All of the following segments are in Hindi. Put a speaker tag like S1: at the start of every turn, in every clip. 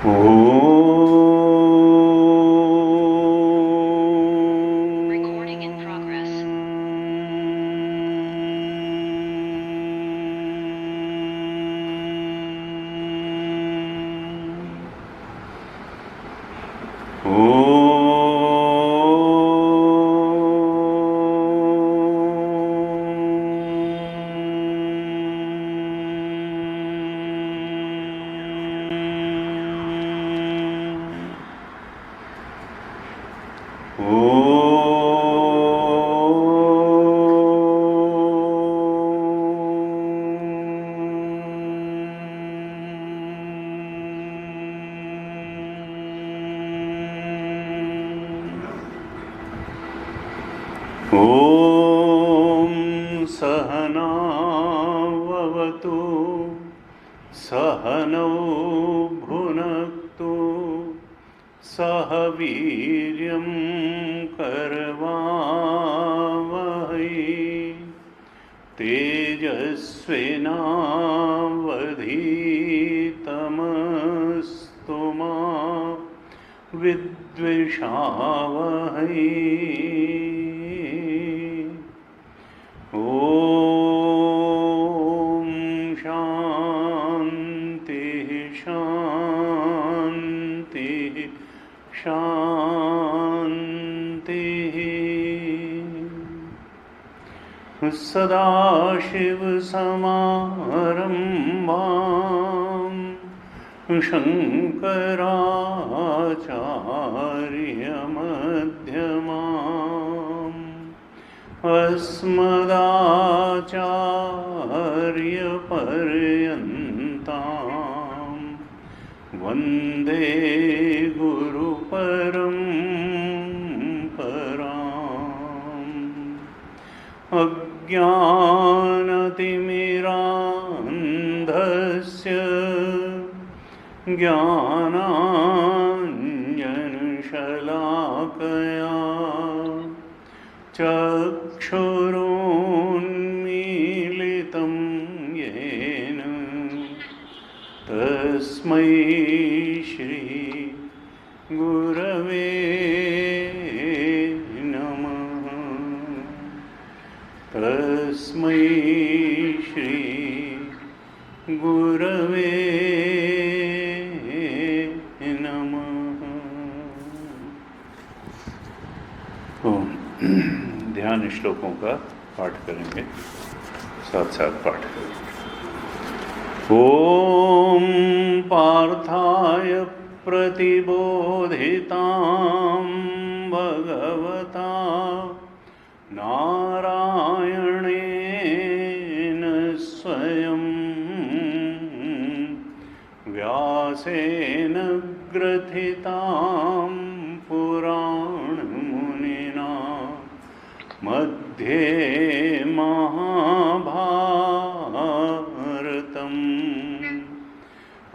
S1: Recording in progress.
S2: सहनावतु सहनौ भुनक्तु सह वीर्यं करवावहै तेजस्विनावधीतमस्तु मा विद्विषावहै। ॐ शान्ति शान्ति शान्तिः। सदाशिवसमारम्भां शङ्कराचार्यमध्यमाम् अस्मदाचार्यपर्यन्तां वन्दे गुरुपरम्पराम्। अज्ञानतिमिरान्धस्य ज्ञानाञ्जनशलाकया चक्षुरुन्मीलितं येन तस्मै श्री गुरवे नमः। तस्मै श्री गुरवे नमः। ओम ध्यान श्लोकों का पाठ करेंगे, साथ साथ पाठ करेंगे। ओम पार्थाय प्रतिबोधितां भगवता नारायणेन स्वयं व्यासेन ग्रथितां पुराणमुनिना मध्ये महाभारतम्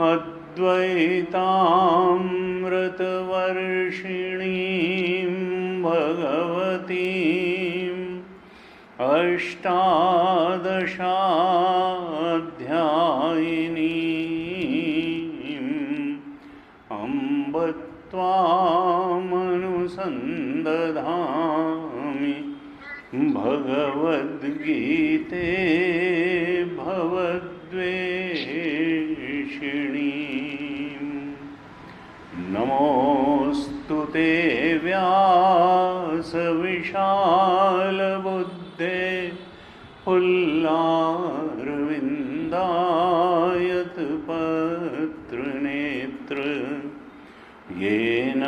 S2: अद्वैतामृतवर्षिणीं भगवतीम् अष्टादशाध्यायिनीम् अम्ब त्वामनुसन्दधामि भगवद्गीते भवद्वेषिणीम्। नमोऽस्तु ते व्यासविशालबुद्धे पुल्लारविन्दायतपत्रनेत्र येन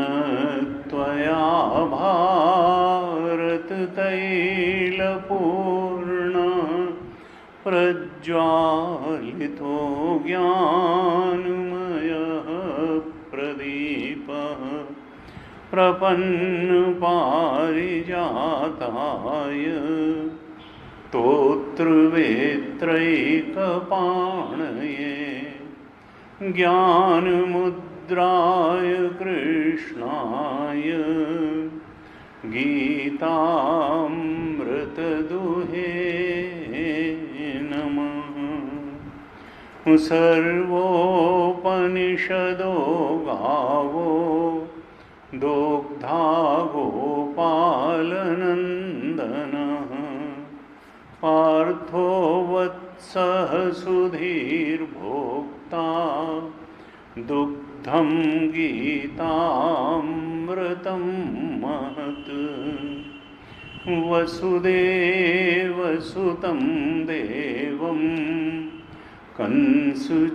S2: त्वया भारततैलपूर्ण प्रज्वालितो ज्ञानमयः प्रदीपः प्रपन्नपारिजाताय स्तोत्रवेत्रैकपाणये ज्ञानमुद्राय कृष्णाय गीतामृतदुहे नमः। सर्वोपनिषदो गावो दोग्धा गोपालनन्दनः पार्थो वत्सः सुधीर्भोक्ता दुग्धं गीतामृतं महत् वसुदेवसुतं देवं कंसुचाणूरमर्दनं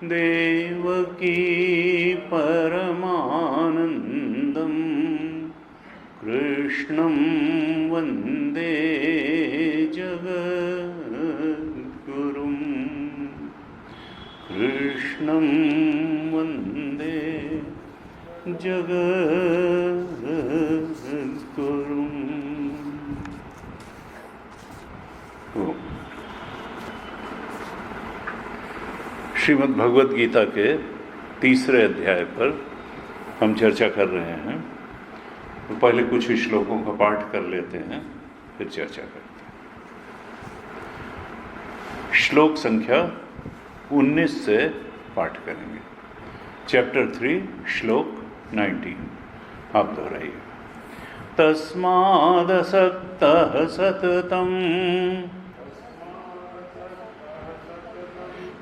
S2: देवकी परमानन्दं कृष्णं वन्दे जगद्गुरुं कृष्णं वन्दे जगद्गुरुं। श्रीमद् भगवद गीता के तीसरे अध्याय पर हम चर्चा कर रहे हैं। तो पहले कुछ श्लोकों का पाठ कर लेते हैं, फिर चर्चा करते हैं। श्लोक संख्या 19 से पाठ करेंगे। चैप्टर 3 श्लोक 19 आप दोहराइए। तस्मादसक्तः सततं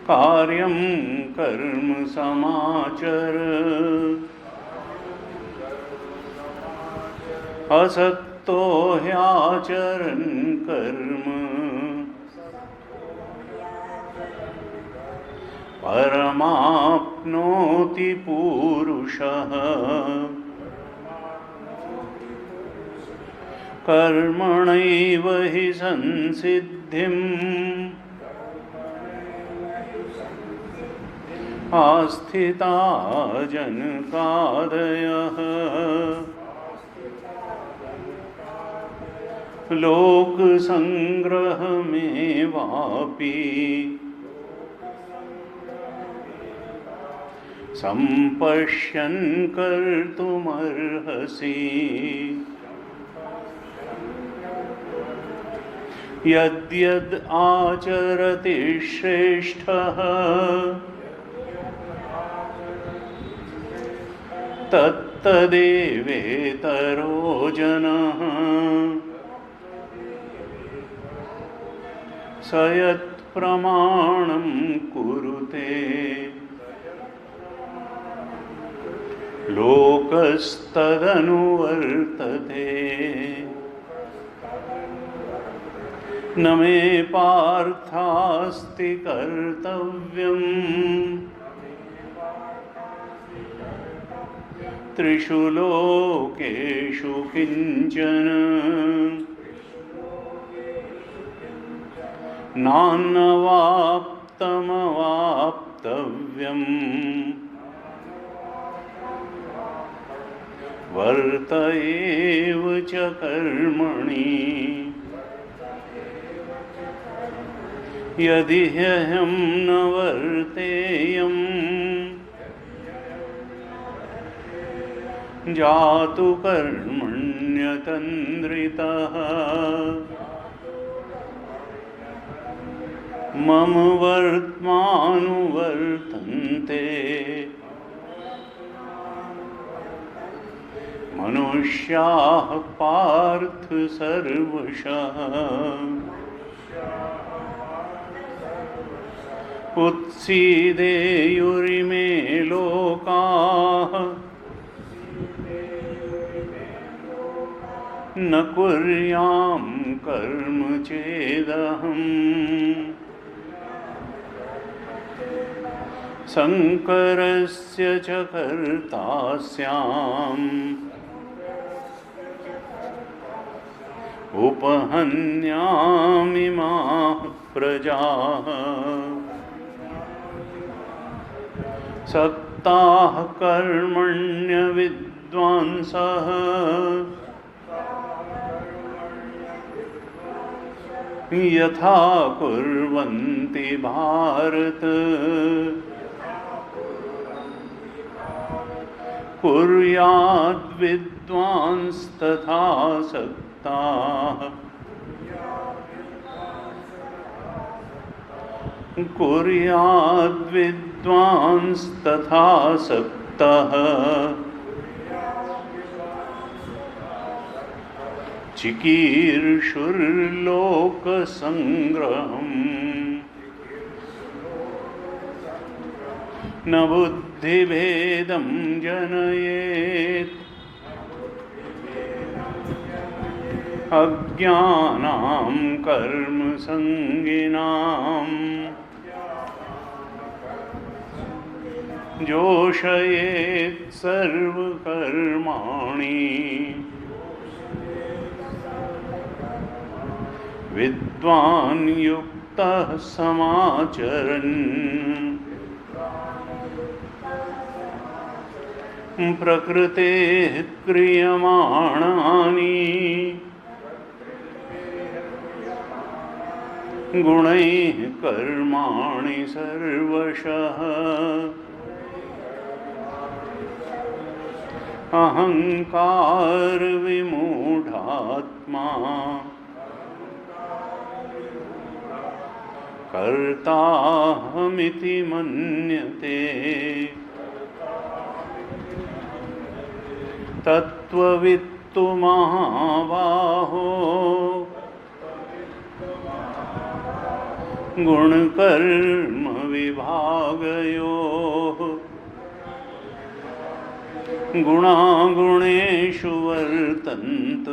S2: कार्यं कर्म समाचर असक्तो ह्याचरन् कर्म परमाप्नोति पुरुषः कर्मणैव हि संसिद्धिम् आस्थिता जनकादयः लोकसंग्रहमेवापि सम्पश्यन् कर्तुमर्हसि यद्यद् आचरति श्रेष्ठः तत्तदेवेतरो जनः स यत्प्रमाणं कुरुते लोकस्तदनुवर्तते। न मे पार्थास्ति कर्तव्यम् त्रिषु लोकेषु किंचन नान्नवाप्तमवाप्तव्यम् वर्त एव च कर्मणि यदि ह्यहं न वर्तेयम् जातु कर्मण्यतन्द्रितः मम वर्त्मानुवर्तन्ते मनुष्याः पार्थ सर्वशः उत्सीदेयुरिमे लोकाः न कुर्यां कर्म चेदहम् शङ्करस्य च कर्ता स्याम् उपहन्यामिमाः प्रजाः सक्ताः कर्मण्य विद्वांसः यथा कुर्वन्ति भारत कुर्याद्विद्वांस्तथा सक्ताः कुर्याद्विद्वांस्तथा सक्तः चिकीर्षुर्लोकसंग्रहम् न बुद्धिभेदं जनयेत् अज्ञानां कर्मसंगिनां जोषयेत् सर्वकर्माणि विद्वान् युक्तः समाचरन् प्रकृतेः क्रियमाणानि गुणैः कर्माणि सर्वशः अहंकार विमूढात्मा कर्ताहमिति मन्यते तत्त्ववित्तु महाबाहो गुणकर्म विभागयोः गुणागुणेषु वर्तन्त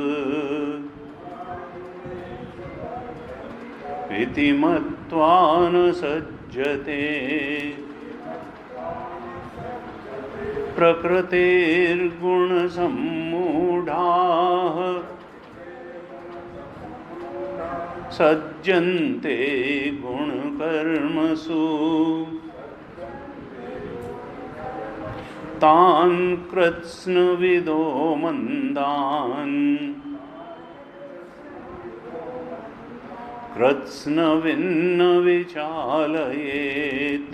S2: इति मत्वा न सज्जते प्रकृतेर्गुणसम्मूढाः सज्जन्ते गुणकर्मसु तान् कृत्स्नविदो मन्दान् कृत्स्नविन्न विचालयेत्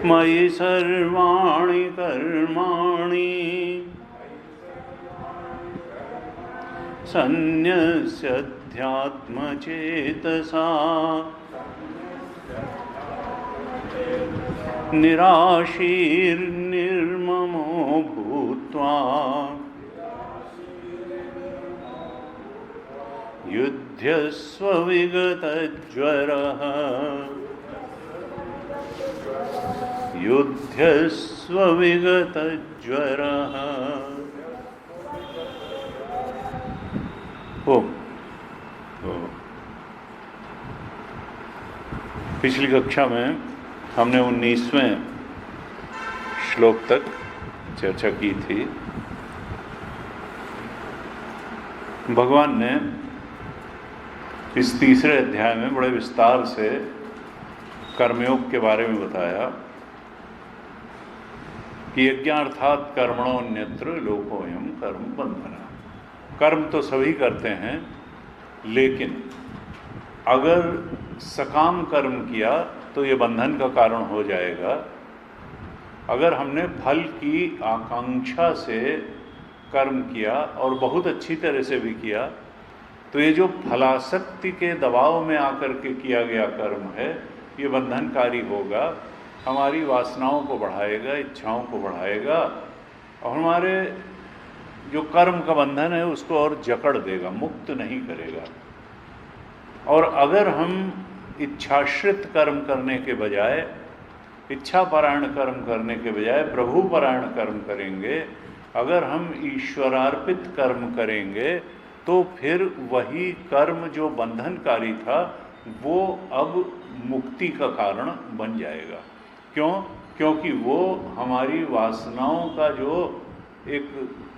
S2: मयि सर्वाणि कर्माणि सन्न्यस्याध्यात्मचेतसा निराशीर्निर्ममो भूत्वा युध्यस्व विगतज्वरः युध्यस्व विगतज्वरः। पिछली कक्षा में हमने 19वें श्लोक तक चर्चा की थी। भगवान ने इस तीसरे अध्याय में बड़े विस्तार से कर्मयोग के बारे में बताया कि यज्ञार्थात् कर्मणोऽन्यत्र लोकोऽयं कर्म बन्धनः। कर्म तो सभी करते हैं, लेकिन अगर सकाम कर्म किया तो ये बंधन का कारण हो जाएगा। अगर हमने फल की आकांक्षा से कर्म किया और बहुत अच्छी तरह से भी किया, तो ये जो फलासक्ति के दबाव में आकर के किया गया कर्म है, ये बंधनकारी होगा, हमारी वासनाओं को बढ़ाएगा, इच्छाओं को बढ़ाएगा और हमारे जो कर्म का बंधन है उसको और जकड़ देगा, मुक्त नहीं करेगा। और अगर हम इच्छाश्रित कर्म करने के बजाय, इच्छापरायण कर्म करने के बजाय प्रभुपरायण कर्म करेंगे, अगर हम ईश्वरार्पित कर्म करेंगे, तो फिर वही कर्म जो बंधनकारी था वो अब मुक्ति का कारण बन जाएगा। क्यों? क्योंकि वो हमारी वासनाओं का जो एक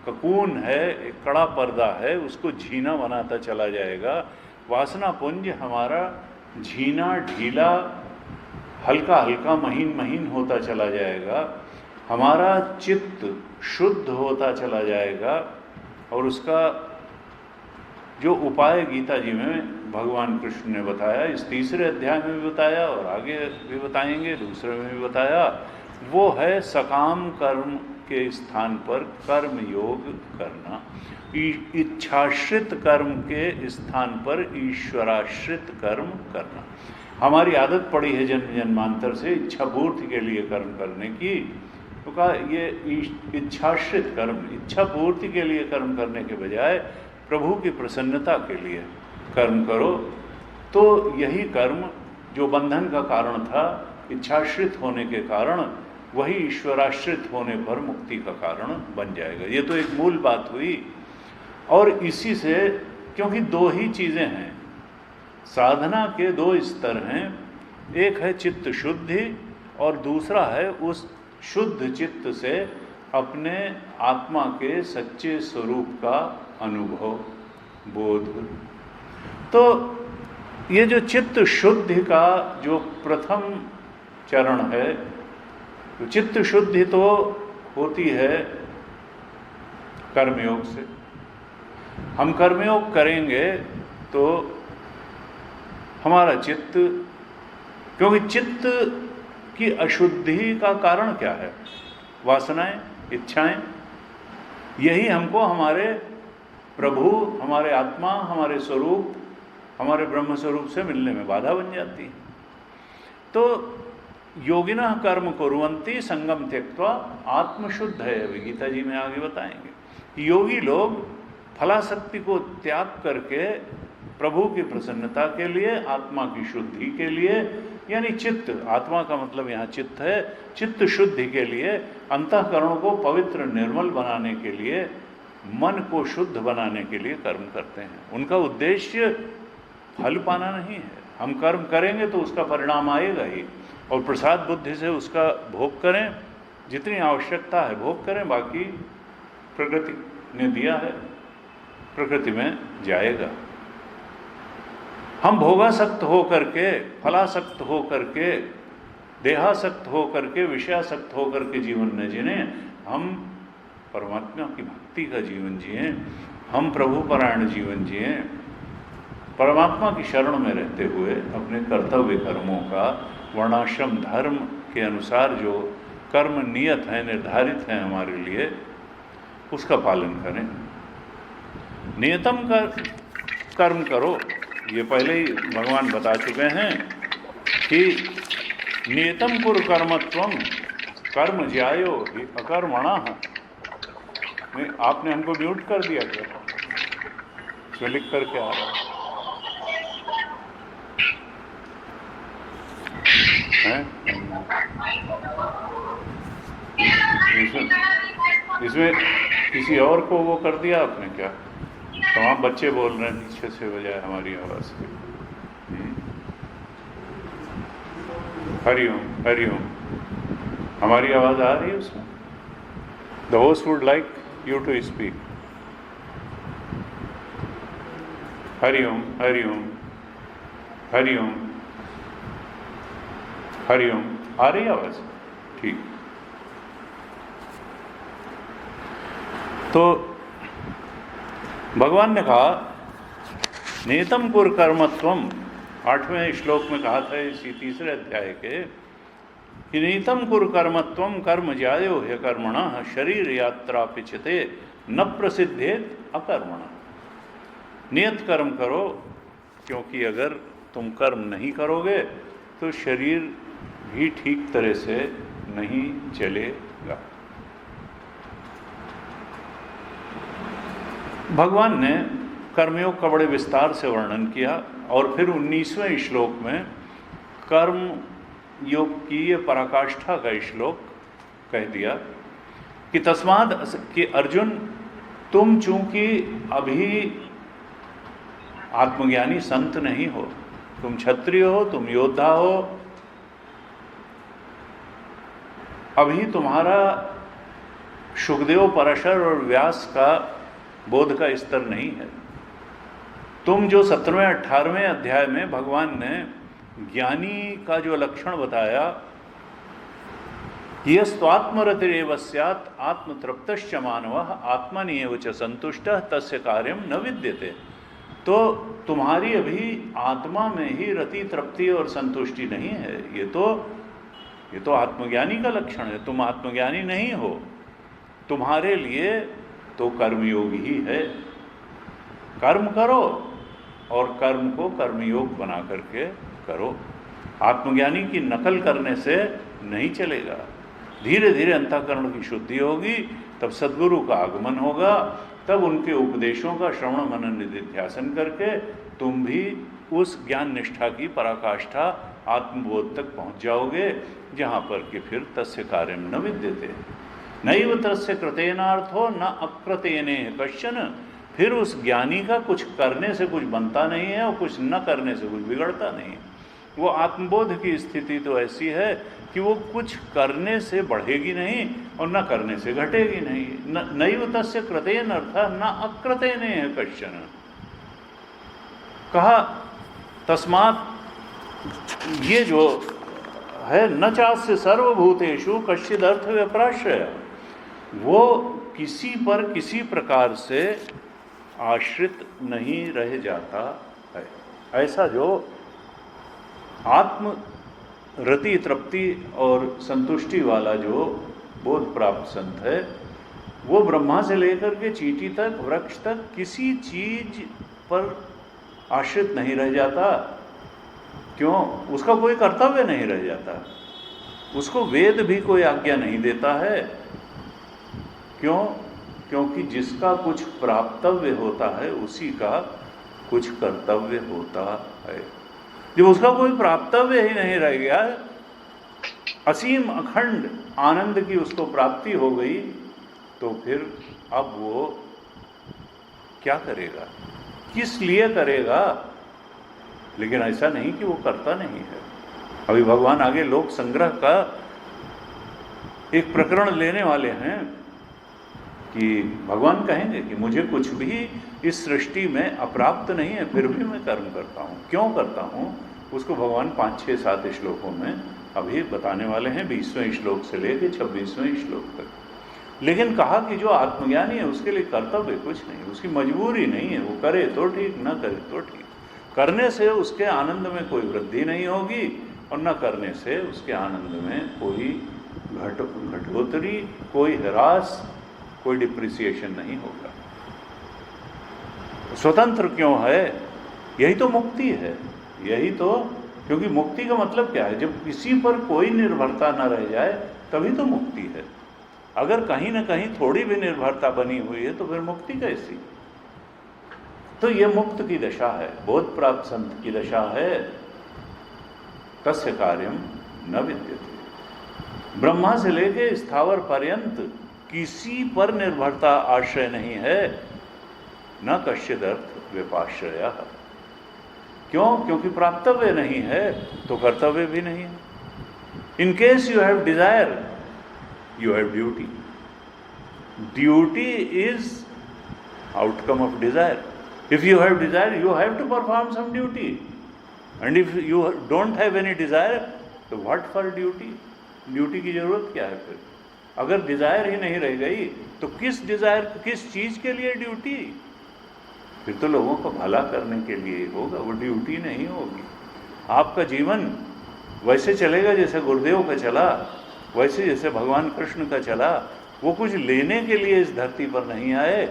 S2: ककून है, एक कड़ा पर्दा है, उसको झीना बनाता चला जाएगा। वासना पुंज हमारा झीना, ढीला, हल्का हल्का, महीन महीन होता चला जाएगा। हमारा चित्त शुद्ध होता चला जाएगा। और उसका जो उपाय गीता जी में भगवान कृष्ण ने बताया, इस तीसरे अध्याय में भी बताया और आगे भी बताएंगे, दूसरे में भी बताया, वो है सकाम कर्म के स्थान पर कर्म योग करना, इच्छाश्रित कर्म के स्थान पर ईश्वराश्रित कर्म करना। हमारी आदत पड़ी है जन्म जन्मांतर से इच्छा पूर्ति के लिए कर्म करने की, तो कहा ये इच्छाश्रित कर्म, इच्छा पूर्ति के लिए कर्म करने के बजाय प्रभु की प्रसन्नता के लिए कर्म करो। तो यही कर्म जो बंधन का कारण था, इच्छाश्रित होने के कारण, वही ईश्वराश्रित होने पर मुक्ति का कारण बन जाएगा। ये तो एक मूल बात हुई। और इसी से, क्योंकि दो ही चीज़ें हैं, साधना के दो स्तर हैं, एक है चित्त शुद्धि और दूसरा है उस शुद्ध चित्त से अपने आत्मा के सच्चे स्वरूप का अनुभव, बोध। तो ये जो चित्त शुद्धि का जो प्रथम चरण है, तो चित्त शुद्धि तो होती है कर्मयोग से। हम कर्मयोग करेंगे तो हमारा चित्त, क्योंकि चित्त की अशुद्धि का कारण क्या है? वासनाएं, इच्छाएं। यही हमको हमारे प्रभु, हमारे आत्मा, हमारे स्वरूप, हमारे ब्रह्म स्वरूप से मिलने में बाधा बन जाती है। तो योगिनः कर्म कुर्वन्ति संगम त्यक्त्वा आत्मशुद्ध है, अभी गीता जी में आगे बताएंगे। योगी लोग फलासक्ति को त्याग करके प्रभु की प्रसन्नता के लिए, आत्मा की शुद्धि के लिए, यानी चित्त, आत्मा का मतलब यहाँ चित्त है, चित्त शुद्धि के लिए, अंतःकरण को पवित्र निर्मल बनाने के लिए, मन को शुद्ध बनाने के लिए कर्म करते हैं। उनका उद्देश्य फल पाना नहीं है। हम कर्म करेंगे तो उसका परिणाम आएगा ही, और प्रसाद बुद्धि से उसका भोग करें, जितनी आवश्यकता है भोग करें, बाकी प्रकृति ने दिया है, प्रकृति में जाएगा। हम भोगासक्त हो करके, फलासक्त हो करके, देहासक्त हो करके, विषयासक्त हो करके जीवन न जिने, हम परमात्मा की भक्ति का जीवन जिए, हम प्रभु परायण जीवन जिए, परमात्मा की शरण में रहते हुए अपने कर्तव्य कर्मों का, वर्णाश्रम धर्म के अनुसार जो कर्म नियत है, निर्धारित हैं हमारे लिए, उसका पालन करें। नियतम कर्म करो, ये पहले ही भगवान बता चुके हैं कि नियतम कुरु कर्मत्वम कर्म ज्यायो हि अकर्मणः। नहीं, आपने हमको म्यूट कर दिया क्या? इसमें लिख करके आ रहा है। इसमें किसी और को वो कर दिया आपने क्या? तमाम बच्चे बोल रहे हैं पीछे से बजाय हमारी आवाज़ के। हरिओम हरिओम, हमारी आवाज़ आ रही है उसमें? The host would like you to speak. Hariom Hariom Hariom Hariom, आ रही आवाज़? ठीक। तो भगवान ने कहा नियतम कुरु कर्मत्वम, 8वें श्लोक में कहा था इसी तीसरे अध्याय के, कि नियतम कुरु कर्मत्वम कर्म ज्यायो ह्यकर्मणः शरीर यात्रा पिछते न प्रसिद्धेत अकर्मणः। नियत कर्म करो, क्योंकि अगर तुम कर्म नहीं करोगे तो शरीर भी ठीक तरह से नहीं चलेगा। भगवान ने कर्मयोग का बड़े विस्तार से वर्णन किया, और फिर 19वें श्लोक में कर्म योग की ये पराकाष्ठा का श्लोक कह दिया कि तस्माद, कि अर्जुन तुम चूंकि अभी आत्मज्ञानी संत नहीं हो, तुम क्षत्रिय हो, तुम योद्धा हो, अभी तुम्हारा शुकदेव, पराशर और व्यास का बोध का स्तर नहीं है। तुम जो 17वें 18वें अध्याय में भगवान ने ज्ञानी का जो लक्षण बताया, यस्त्वात्मरतिरेव स्यात् आत्मतृप्तश्च मानवः आत्मन्येव च संतुष्टः तस्य कार्यं न विद्यते। तो तुम्हारी अभी आत्मा में ही रति, तृप्ति और संतुष्टि नहीं है। ये तो ये तो आत्मज्ञानी का लक्षण है। तुम आत्मज्ञानी नहीं हो, तुम्हारे लिए तो कर्मयोग ही है। कर्म करो और कर्म को कर्मयोग बना करके करो। आत्मज्ञानी की नकल करने से नहीं चलेगा। धीरे धीरे अंतःकरण की शुद्धि होगी, तब सद्गुरु का आगमन होगा, तब उनके उपदेशों का श्रवण मनन निधिध्यासन करके तुम भी उस ज्ञान निष्ठा की पराकाष्ठा आत्मबोध तक पहुंच जाओगे, जहाँ पर कि फिर तस्य कार्यम न विद्यते नैव तस्य कृतेनार्थो न अकृतेने कश्चन। फिर उस ज्ञानी का कुछ करने से कुछ बनता नहीं है और कुछ न करने से कुछ बिगड़ता नहीं। वो आत्मबोध की स्थिति तो ऐसी है कि वो कुछ करने से बढ़ेगी नहीं और न करने से घटेगी नहीं। नैव तस्य कृतेन अर्थः न अकृतेने कश्चन। कहा तस्मात् ये जो है न चास्य सर्वभूतेषु कश्चिद अर्थ व्यपराश्रय, वो किसी पर किसी प्रकार से आश्रित नहीं रह जाता है। ऐसा जो आत्म रति तृप्ति और संतुष्टि वाला जो बोध प्राप्त संत है, वो ब्रह्मा से लेकर के चींटी तक, वृक्ष तक किसी चीज पर आश्रित नहीं रह जाता। क्यों? उसका कोई कर्तव्य नहीं रह जाता, उसको वेद भी कोई आज्ञा नहीं देता है। क्यों? क्योंकि जिसका कुछ प्राप्तव्य होता है उसी का कुछ कर्तव्य होता है। जब उसका कोई प्राप्तव्य ही नहीं रह गया, असीम अखंड आनंद की उसको प्राप्ति हो गई, तो फिर अब वो क्या करेगा, किस लिए करेगा? लेकिन ऐसा नहीं कि वो करता नहीं है। अभी भगवान आगे लोक संग्रह का एक प्रकरण लेने वाले हैं कि भगवान कहेंगे कि मुझे कुछ भी इस सृष्टि में अप्राप्त नहीं है, फिर भी मैं कर्म करता हूँ। क्यों करता हूँ? उसको भगवान 5, 6, 7 श्लोकों में अभी बताने वाले हैं, 20वें श्लोक से लेकर 26वें श्लोक तक। लेकिन कहा कि जो आत्मज्ञानी है उसके लिए कर्तव्य कुछ नहीं, उसकी मजबूरी नहीं है, वो करे तो ठीक, न करे तो ठीक। करने से उसके आनंद में कोई वृद्धि नहीं होगी और न करने से उसके आनंद में कोई घटोतरी, कोई ह्रास, कोई डिप्रिसिएशन नहीं होगा। स्वतंत्र क्यों है? यही तो मुक्ति है, यही तो। क्योंकि मुक्ति का मतलब क्या है? जब किसी पर कोई निर्भरता न रह जाए तभी तो मुक्ति है। अगर कहीं ना कहीं थोड़ी भी निर्भरता बनी हुई है तो फिर मुक्ति कैसी? तो ये मुक्त की दशा है, बोध प्राप्त संत की दशा है। तस्य कार्यम न विद्यते। ब्रह्मा से लेके स्थावर पर्यंत किसी पर निर्भरता आश्रय नहीं है, न कश्चिदर्थ व्यपाश्रय। क्यों? क्योंकि प्राप्तव्य नहीं है तो कर्तव्य भी नहीं है। In case you have Dzire, you have duty. Duty is outcome of desire. If you have desire, you have to perform some duty. And if you don't have any desire, तो what for duty? ड्यूटी की जरूरत क्या है फिर? अगर डिजायर ही नहीं रह गई तो किस डिजायर, किस चीज के लिए ड्यूटी? फिर तो लोगों को भला करने के लिए ही होगा, वो ड्यूटी नहीं होगी। आपका जीवन वैसे चलेगा जैसे गुरुदेव का चला, वैसे जैसे भगवान कृष्ण का चला। वो कुछ लेने के लिए इस धरती पर नहीं आए,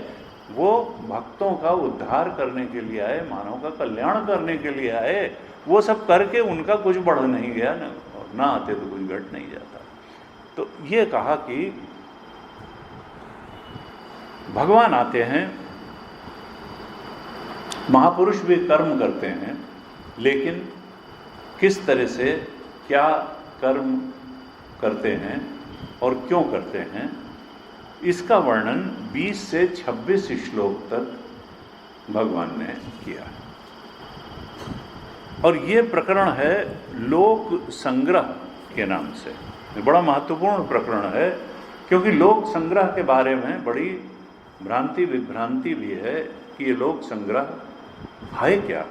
S2: वो भक्तों का उद्धार करने के लिए आए, मानव का कल्याण करने के लिए आए। वो सब करके उनका कुछ बढ़ नहीं गया ना, और ना आते तो कुछ घट नहीं जाता। तो ये कहा कि भगवान आते हैं, महापुरुष भी कर्म करते हैं, लेकिन किस तरह से क्या कर्म करते हैं और क्यों करते हैं, इसका वर्णन 20 से 26 श्लोक तक भगवान ने किया। और ये प्रकरण है लोक संग्रह के नाम से। ये बड़ा महत्वपूर्ण प्रकरण है, क्योंकि लोक संग्रह के बारे में बड़ी भ्रांति विभ्रांति भी है कि ये लोक संग्रह है क्या,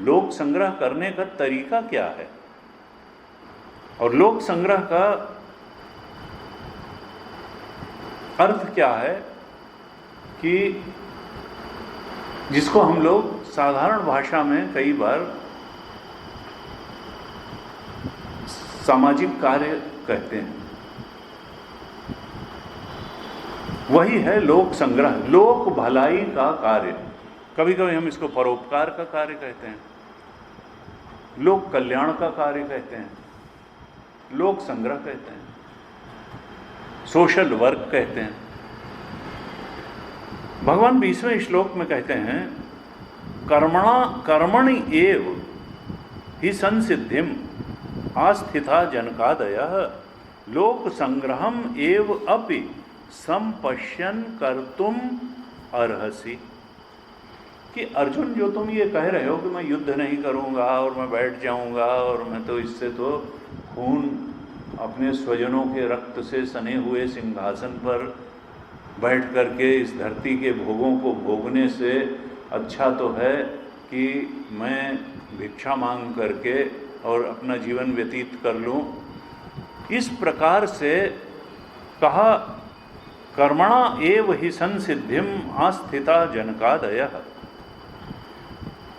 S2: लोक संग्रह करने का तरीका क्या है, और लोक संग्रह का अर्थ क्या है कि जिसको हम लोग साधारण भाषा में कई बार सामाजिक कार्य कहते हैं। वही है लोक संग्रह, लोक भलाई का कार्य। कभी कभी हम इसको परोपकार का कार्य कहते हैं, लोक कल्याण का कार्य कहते हैं, लोक संग्रह कहते हैं, सोशल वर्क कहते हैं। भगवान 20वें श्लोक में कहते हैं कर्मणि एव हि संसिद्धिम आस्थिता जनकादयः लोक संग्रहम एव अपि संपश्यन कर्तुम अर्हसि। कि अर्जुन, जो तुम ये कह रहे हो कि मैं युद्ध नहीं करूंगा और मैं बैठ जाऊंगा और मैं तो इससे तो खून अपने स्वजनों के रक्त से सने हुए सिंहासन पर बैठ करके इस धरती के भोगों को भोगने से अच्छा तो है कि मैं भिक्षा मांग करके और अपना जीवन व्यतीत कर लूं। इस प्रकार से कहा कर्मणा एव हि संसिद्धिम आस्थिता जनकादयः।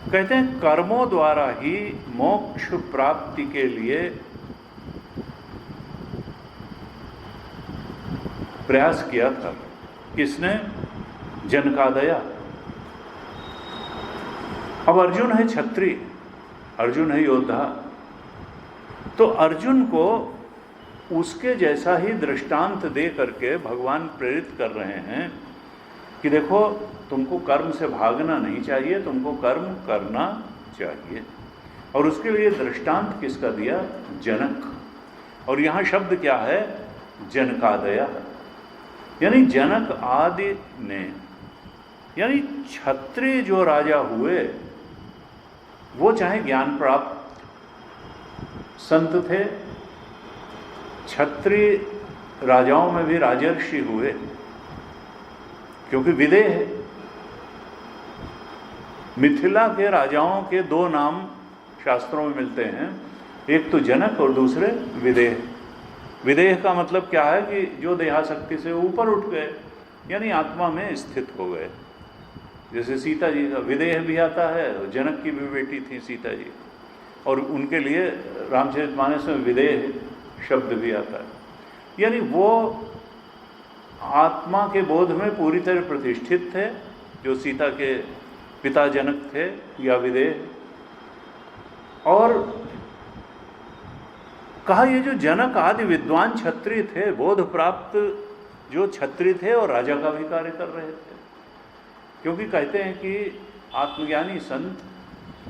S2: कहते हैं कर्मों द्वारा ही मोक्ष प्राप्ति के लिए प्रयास किया था। किसने? जनकादया। अब अर्जुन है क्षत्रिय, अर्जुन है योद्धा, तो अर्जुन को उसके जैसा ही दृष्टांत दे करके भगवान प्रेरित कर रहे हैं कि देखो, तुमको कर्म से भागना नहीं चाहिए, तुमको कर्म करना चाहिए। और उसके लिए दृष्टांत किसका दिया? जनक। और यहाँ शब्द क्या है? जनकादया, यानी जनक आदि ने, यानी क्षत्रिय जो राजा हुए वो चाहे ज्ञान प्राप्त संत थे, क्षत्रिय राजाओं में भी राजर्षि हुए, क्योंकि विदेह है। मिथिला के राजाओं के दो नाम शास्त्रों में मिलते हैं, एक तो जनक और दूसरे विदेह। विदेह का मतलब क्या है कि जो देहाशक्ति से ऊपर उठ गए, यानी आत्मा में स्थित हो गए। जैसे सीता जी का विदेह भी आता है, जनक की भी बेटी थी सीता जी, और उनके लिए रामचरितमानस में विदेह शब्द भी आता है। यानी वो आत्मा के बोध में पूरी तरह प्रतिष्ठित थे, जो सीता के पिता जनक थे या विदेह। और कहा ये जो जनक आदि विद्वान क्षत्रिय थे, बोध प्राप्त जो क्षत्रिय थे और राजा का भी कार्य कर रहे थे। क्योंकि कहते हैं कि आत्मज्ञानी संत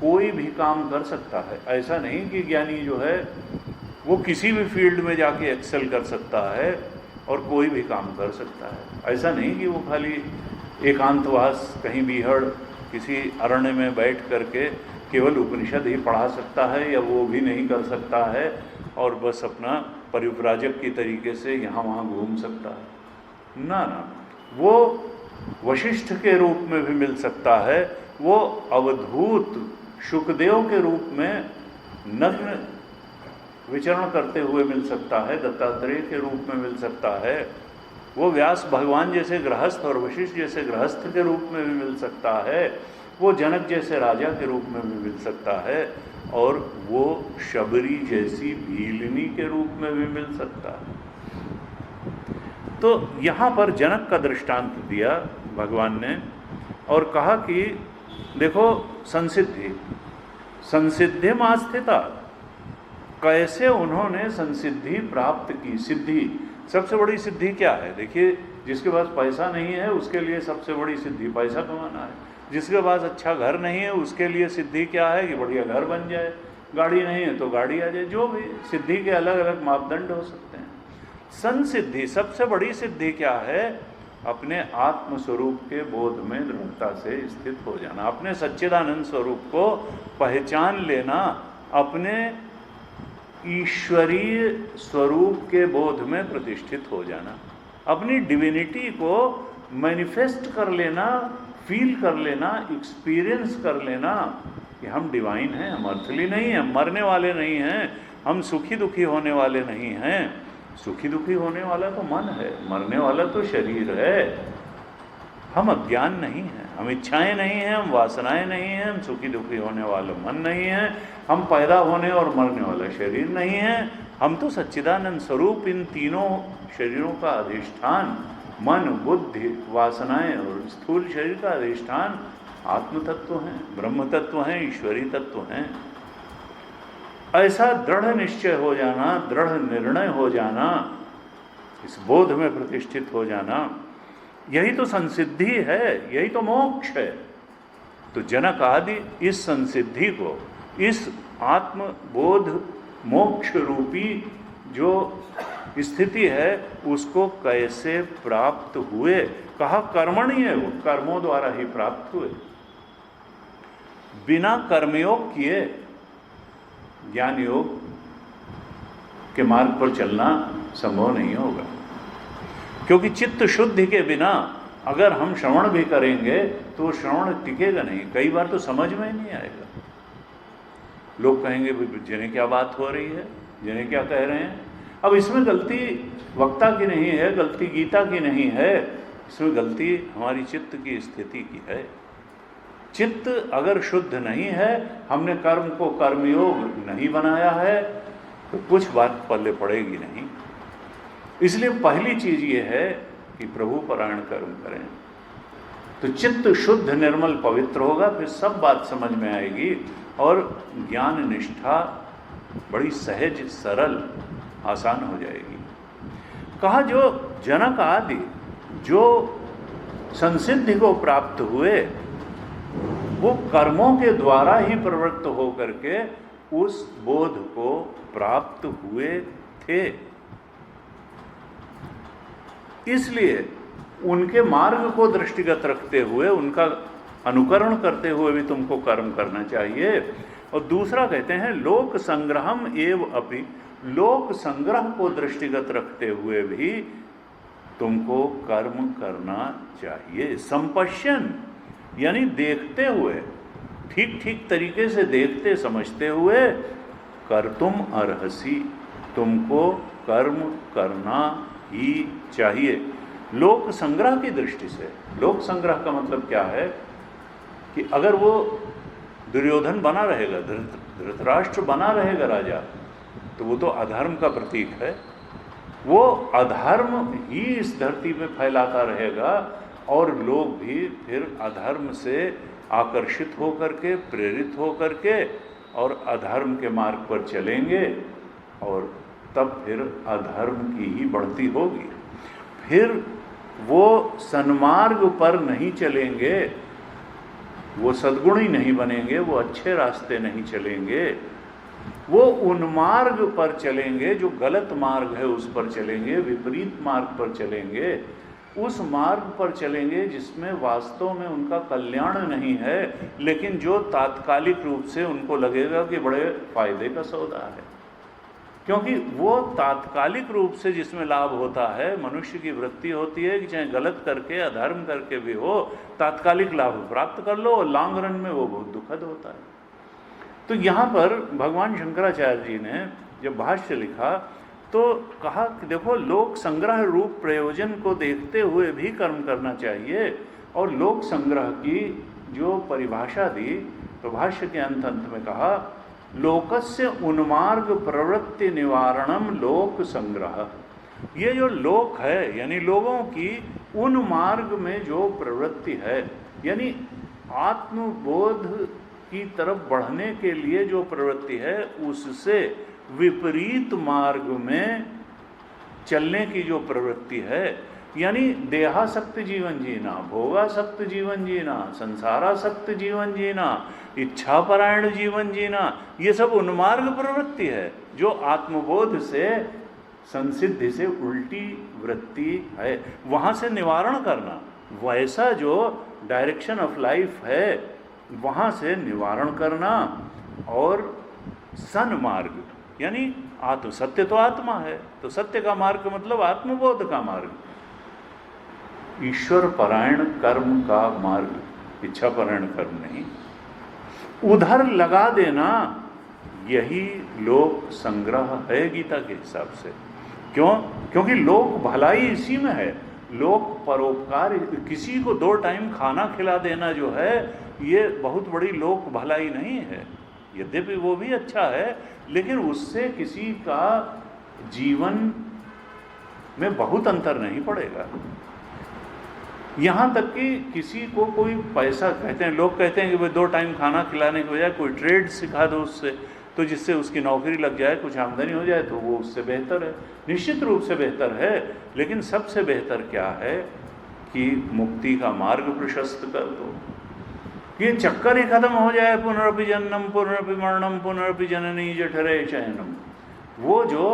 S2: कोई भी काम कर सकता है। ऐसा नहीं कि ज्ञानी जो है वो किसी भी फील्ड में जाके एक्सेल कर सकता है और कोई भी काम कर सकता है। ऐसा नहीं कि वो खाली एकांतवास कहीं बीहड़ किसी अरण्य में बैठ करके केवल उपनिषद ही पढ़ा सकता है, या वो भी नहीं कर सकता है और बस अपना परिव्राजक की तरीके से यहाँ वहाँ घूम सकता है। ना, वो वशिष्ठ के रूप में भी मिल सकता है, वो अवधूत शुकदेव के रूप में नग्न विचरण करते हुए मिल सकता है, दत्तात्रेय के रूप में मिल सकता है, वो व्यास भगवान जैसे गृहस्थ और वशिष्ठ जैसे गृहस्थ के रूप में भी मिल सकता है, वो जनक जैसे राजा के रूप में भी मिल सकता है, और वो शबरी जैसी भीलनी के रूप में भी मिल सकता है। तो यहाँ पर जनक का दृष्टांत दिया भगवान ने और कहा कि देखो, संसिद्धिम आस्थिता, कैसे उन्होंने संसिद्धि प्राप्त की। सिद्धि, सबसे बड़ी सिद्धि क्या है? देखिए, जिसके पास पैसा नहीं है उसके लिए सबसे बड़ी सिद्धि पैसा कमाना है। जिसके पास अच्छा घर नहीं है उसके लिए सिद्धि क्या है कि बढ़िया घर बन जाए। गाड़ी नहीं है तो गाड़ी आ जाए। जो भी सिद्धि के अलग अलग मापदंड हो सकते हैं। संसिद्धि, सबसे बड़ी सिद्धि क्या है? अपने आत्म स्वरूप के बोध में दृढ़ता से स्थित हो जाना, अपने सच्चिदानंद स्वरूप को पहचान लेना, अपने ईश्वरीय स्वरूप के बोध में प्रतिष्ठित हो जाना, अपनी डिविनिटी को मैनिफेस्ट कर लेना, फील कर लेना, एक्सपीरियंस कर लेना कि हम डिवाइन हैं, हम अर्थली नहीं हैं, हम मरने वाले नहीं हैं, हम सुखी दुखी होने वाले नहीं हैं। सुखी दुखी होने वाला तो मन है, मरने वाला तो शरीर है। हम अज्ञान नहीं हैं, हम इच्छाएं नहीं हैं, हम वासनाएं नहीं हैं, हम सुखी दुखी होने वाला मन नहीं है, हम पैदा होने और मरने वाला शरीर नहीं है, हम तो सच्चिदानंद स्वरूप इन तीनों शरीरों का अधिष्ठान, मन, बुद्धि, वासनाएं और स्थूल शरीर का अधिष्ठान आत्म तत्व हैं, ब्रह्म तत्व हैं, ईश्वरी तत्व हैं। ऐसा दृढ़ निश्चय हो जाना, दृढ़ निर्णय हो जाना, इस बोध में प्रतिष्ठित हो जाना, यही तो संसिद्धि है, यही तो मोक्ष है। तो जनक आदि इस संसिद्धि को, इस आत्मबोध मोक्ष रूपी जो स्थिति है उसको कैसे प्राप्त हुए? कहा कर्मणि है, वो कर्मों द्वारा ही प्राप्त हुए। बिना कर्मयोग किए ज्ञान योग के मार्ग पर चलना संभव नहीं होगा, क्योंकि चित्त शुद्धि के बिना अगर हम श्रवण भी करेंगे तो श्रवण टिकेगा नहीं, कई बार तो समझ में ही नहीं आएगा। लोग कहेंगे जिन्हें क्या बात हो रही है, जिन्हें क्या कह रहे हैं। अब इसमें गलती वक्ता की नहीं है, गलती गीता की नहीं है, इसमें गलती हमारी चित्त की स्थिति की है। चित्त अगर शुद्ध नहीं है, हमने कर्म को कर्मयोग नहीं बनाया है, तो कुछ बात पल्ले पड़ेगी नहीं। इसलिए पहली चीज ये है कि प्रभु परायण कर्म करें, तो चित्त शुद्ध निर्मल पवित्र होगा, फिर सब बात समझ में आएगी और ज्ञान निष्ठा बड़ी सहज सरल आसान हो जाएगी। कहा जो जनक आदि जो संसिद्धि को प्राप्त हुए वो कर्मों के द्वारा ही प्रवृत्त होकर के उस बोध को प्राप्त हुए थे। इसलिए उनके मार्ग को दृष्टिगत रखते हुए, उनका अनुकरण करते हुए भी तुमको कर्म करना चाहिए। और दूसरा कहते हैं लोक संग्रहम एव अपि, लोक संग्रह को दृष्टिगत रखते हुए भी तुमको कर्म करना चाहिए। संपश्यन यानी देखते हुए, ठीक ठीक तरीके से देखते समझते हुए, कर तुम अर्हसी, तुमको कर्म करना ही चाहिए। लोक संग्रह की दृष्टि से, लोक संग्रह का मतलब क्या है कि अगर वो दुर्योधन बना रहेगा, धृतराष्ट्र बना रहेगा राजा, तो वो तो अधर्म का प्रतीक है। वो अधर्म ही इस धरती में फैलाता रहेगा और लोग भी फिर अधर्म से आकर्षित होकर के, प्रेरित होकर के और अधर्म के मार्ग पर चलेंगे और तब फिर अधर्म की ही बढ़ती होगी। फिर वो सन्मार्ग पर नहीं चलेंगे, वो सद्गुणी नहीं बनेंगे, वो अच्छे रास्ते नहीं चलेंगे, वो उन मार्ग पर चलेंगे जो गलत मार्ग है, उस पर चलेंगे, विपरीत मार्ग पर चलेंगे, उस मार्ग पर चलेंगे जिसमें वास्तव में उनका कल्याण नहीं है, लेकिन जो तात्कालिक रूप से उनको लगेगा कि बड़े फायदे का सौदा है। क्योंकि वो तात्कालिक रूप से जिसमें लाभ होता है, मनुष्य की वृत्ति होती है कि चाहे गलत करके, अधर्म करके भी हो, तात्कालिक लाभ प्राप्त कर लो, और लॉन्ग रन में वो बहुत दुखद होता है। तो यहाँ पर भगवान शंकराचार्य जी ने जब भाष्य लिखा तो कहा कि देखो लोक संग्रह रूप प्रयोजन को देखते हुए भी कर्म करना चाहिए। और लोक संग्रह की जो परिभाषा दी तो भाष्य के अंत में कहा लोकस्य उन्मार्ग प्रवृत्ति निवारणम लोक संग्रह। ये जो लोक है यानी लोगों की उन मार्ग में जो प्रवृत्ति है, यानी आत्मबोध की तरफ बढ़ने के लिए जो प्रवृत्ति है, उससे विपरीत मार्ग में चलने की जो प्रवृत्ति है, यानी देहासक्त जीवन जीना, भोगासक्त जीवन जीना, संसारासक्त जीवन जीना, इच्छापरायण जीवन जीना, ये सब उन्मार्ग प्रवृत्ति है जो आत्मबोध से, संसिद्धि से उल्टी वृत्ति है। वहाँ से निवारण करना, वैसा जो डायरेक्शन ऑफ लाइफ है वहाँ से निवारण करना। और सन्मार्ग यानी आत्म, सत्य तो आत्मा है, तो सत्य का मार्ग मतलब आत्मबोध का मार्ग, ईश्वर परायण कर्म का मार्ग, इच्छा परायण कर्म नहीं, उधर लगा देना, यही लोक संग्रह है गीता के हिसाब से। क्यों? क्योंकि लोक भलाई इसी में है। लोक परोपकार, किसी को 2 टाइम खाना खिला देना जो है, ये बहुत बड़ी लोक भलाई नहीं है। यद्यपि वो भी अच्छा है, लेकिन उससे किसी का जीवन में बहुत अंतर नहीं पड़ेगा। यहाँ तक कि किसी को कोई पैसा, कहते हैं लोग कहते हैं कि भाई 2 टाइम खाना खिलाने के बजाय कोई ट्रेड सिखा दो उससे, तो जिससे उसकी नौकरी लग जाए, कुछ आमदनी हो जाए, तो वो उससे बेहतर है। निश्चित रूप से बेहतर है, लेकिन सबसे बेहतर क्या है कि मुक्ति का मार्ग प्रशस्त कर दो, ये चक्कर ही खत्म हो जाए। पुनरपि जन्म पुनरपि मरणम पुनरपि जननी जठरे शयनम। वो जो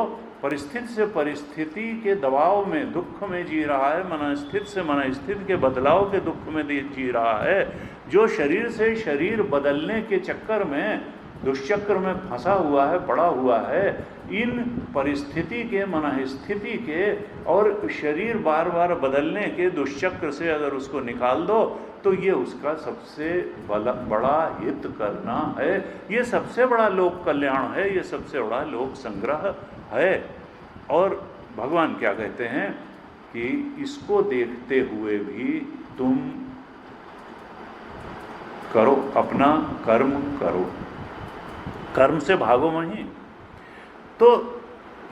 S2: परिस्थिति से परिस्थिति के दबाव में, दुख में जी रहा है, मनस्थिति से मनस्थिति के बदलाव के दुख में जी रहा है, जो शरीर से शरीर बदलने के चक्कर में, दुष्चक्र में फंसा हुआ है, पड़ा हुआ है, इन परिस्थिति के, मनस्थिति के और शरीर बार बार बदलने के दुष्चक्र से अगर उसको निकाल दो, तो ये उसका सबसे बड़ा हित करना है, ये सबसे बड़ा लोक कल्याण है, ये सबसे बड़ा लोक संग्रह है। और भगवान क्या कहते हैं कि इसको देखते हुए भी तुम करो, अपना कर्म करो, कर्म से भागो नहीं। तो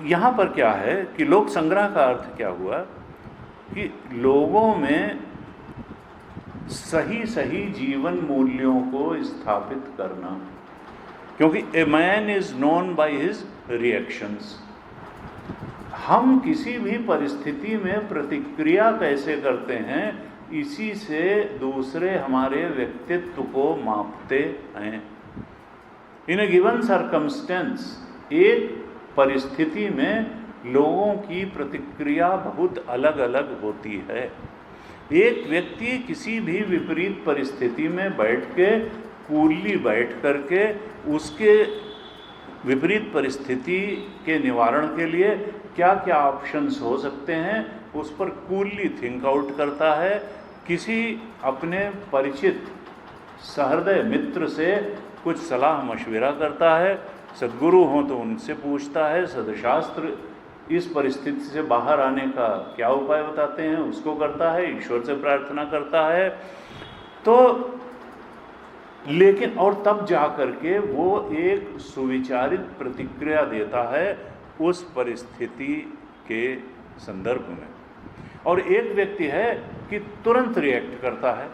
S2: यहाँ पर क्या है कि लोक संग्रह का अर्थ क्या हुआ कि लोगों में सही सही जीवन मूल्यों को स्थापित करना, क्योंकि a man is known by his reactions. हम किसी भी परिस्थिति में प्रतिक्रिया कैसे करते हैं, इसी से दूसरे हमारे व्यक्तित्व को मापते हैं। इन ए गिवन सर्कमस्टेंस, एक परिस्थिति में लोगों की प्रतिक्रिया बहुत अलग अलग होती है। एक व्यक्ति किसी भी विपरीत परिस्थिति में बैठ के, कूली बैठ करके, उसके विपरीत परिस्थिति के निवारण के लिए क्या क्या ऑप्शंस हो सकते हैं, उस पर कूली थिंक आउट करता है। किसी अपने परिचित सहृदय मित्र से कुछ सलाह मशविरा करता है, सद्गुरु हों तो उनसे पूछता है, सदशास्त्र इस परिस्थिति से बाहर आने का क्या उपाय बताते हैं, उसको करता है, ईश्वर से प्रार्थना करता है। तो लेकिन और तब जा करके वो एक सुविचारित प्रतिक्रिया देता है उस परिस्थिति के संदर्भ में। और एक व्यक्ति है कि तुरंत रिएक्ट करता है,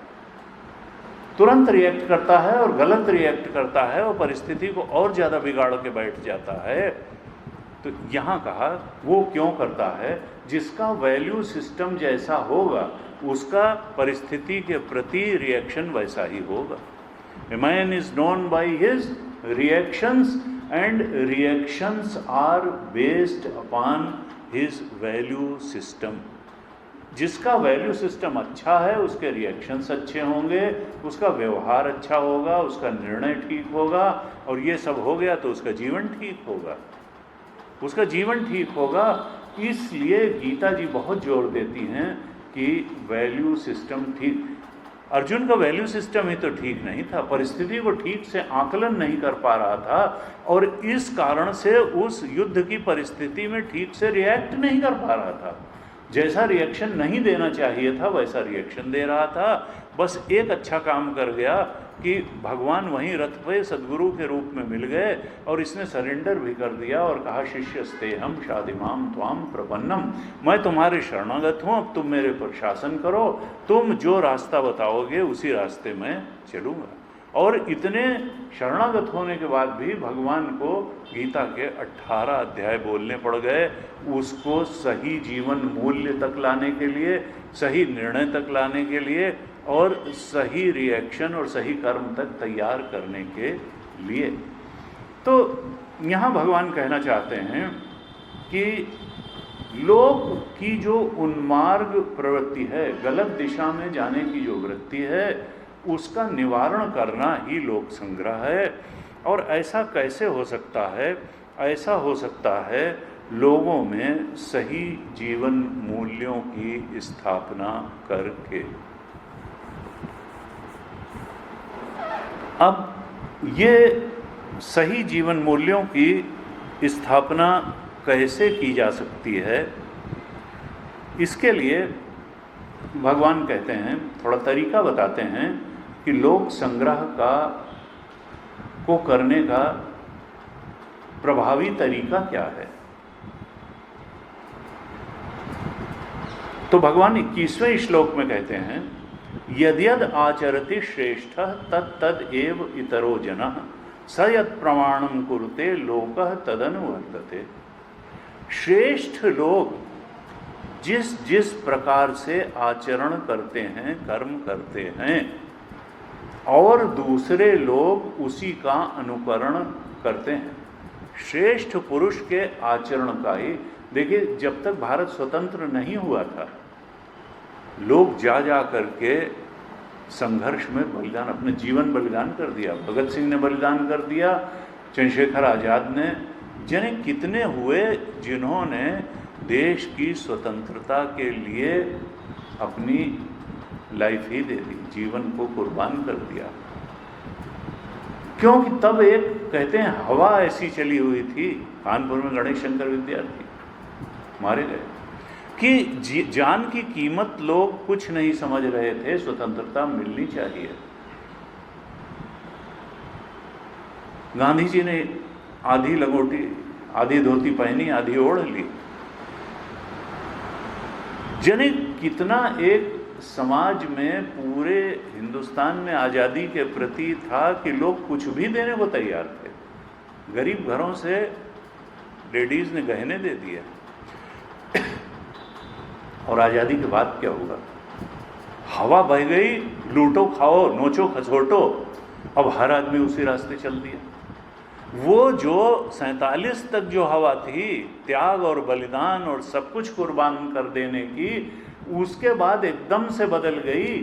S2: तुरंत रिएक्ट करता है और गलत रिएक्ट करता है और परिस्थिति को और ज़्यादा बिगाड़ के बैठ जाता है। तो यहाँ कहा वो क्यों करता है, जिसका वैल्यू सिस्टम जैसा होगा उसका परिस्थिति के प्रति रिएक्शन वैसा ही होगा। A man is known by his reactions, and reactions are based upon his value system. जिसका वैल्यू सिस्टम अच्छा है उसके रिएक्शंस अच्छे होंगे, उसका व्यवहार अच्छा होगा, उसका निर्णय ठीक होगा, और ये सब हो गया तो उसका जीवन ठीक होगा, उसका जीवन ठीक होगा। इसलिए गीता जी बहुत जोर देती हैं कि वैल्यू सिस्टम ठीक। अर्जुन का वैल्यू सिस्टम ही तो ठीक नहीं था, परिस्थिति को ठीक से आकलन नहीं कर पा रहा था, और इस कारण से उस युद्ध की परिस्थिति में ठीक से रिएक्ट नहीं कर पा रहा था। जैसा रिएक्शन नहीं देना चाहिए था वैसा रिएक्शन दे रहा था। बस एक अच्छा काम कर गया कि भगवान वहीं रथ पे सद्गुरु के रूप में मिल गए, और इसने सरेंडर भी कर दिया और कहा, शिष्यस्तेहम शादिमाम त्वाम प्रपन्नम, मैं तुम्हारे शरणागत हूँ, अब तुम मेरे पर शासन करो, तुम जो रास्ता बताओगे उसी रास्ते में चलूँगा। और इतने शरणागत होने के बाद भी भगवान को गीता के 18 अध्याय बोलने पड़ गए उसको सही जीवन मूल्य तक लाने के लिए, सही निर्णय तक लाने के लिए, और सही रिएक्शन और सही कर्म तक तैयार करने के लिए। तो यहाँ भगवान कहना चाहते हैं कि लोक की जो उन्मार्ग प्रवृत्ति है, गलत दिशा में जाने की जो वृत्ति है, उसका निवारण करना ही लोक संग्रह है। और ऐसा कैसे हो सकता है? ऐसा हो सकता है लोगों में सही जीवन मूल्यों की स्थापना करके। अब ये सही जीवन मूल्यों की स्थापना कैसे की जा सकती है, इसके लिए भगवान कहते हैं, थोड़ा तरीका बताते हैं कि लोक संग्रह को करने का प्रभावी तरीका क्या है। तो भगवान 21वें श्लोक में कहते हैं, यद्यद आचरति श्रेष्ठ तद एव इतरो जनः स यत् प्रमाणम कुरुते लोकः तदनुवर्तते। श्रेष्ठ लोग जिस जिस प्रकार से आचरण करते हैं, कर्म करते हैं, और दूसरे लोग उसी का अनुकरण करते हैं। श्रेष्ठ पुरुष के आचरण का ही, देखिए जब तक भारत स्वतंत्र नहीं हुआ था, लोग जा करके संघर्ष में बलिदान, अपने जीवन बलिदान कर दिया। भगत सिंह ने बलिदान कर दिया, चंद्रशेखर आज़ाद ने, जाने कितने हुए जिन्होंने देश की स्वतंत्रता के लिए अपनी लाइफ ही दे दी, जीवन को कुर्बान कर दिया। क्योंकि तब एक कहते हैं हवा ऐसी चली हुई थी, कानपुर में गणेश शंकर विद्यार्थी मारे गए कि जान की कीमत लोग कुछ नहीं समझ रहे थे, स्वतंत्रता मिलनी चाहिए। गांधी जी ने आधी लंगोटी, आधी धोती पहनी, आधी ओढ़ ली। जने कितना एक समाज में, पूरे हिंदुस्तान में आज़ादी के प्रति था कि लोग कुछ भी देने को तैयार थे। गरीब घरों से लेडीज ने गहने दे दिए। और आज़ादी के बाद क्या होगा? हवा बह गई, लूटो खाओ नोचो खसोटो, अब हर आदमी उसी रास्ते चल दिया। वो जो 47 तक जो हवा थी त्याग और बलिदान और सब कुछ कुर्बान कर देने की, उसके बाद एकदम से बदल गई।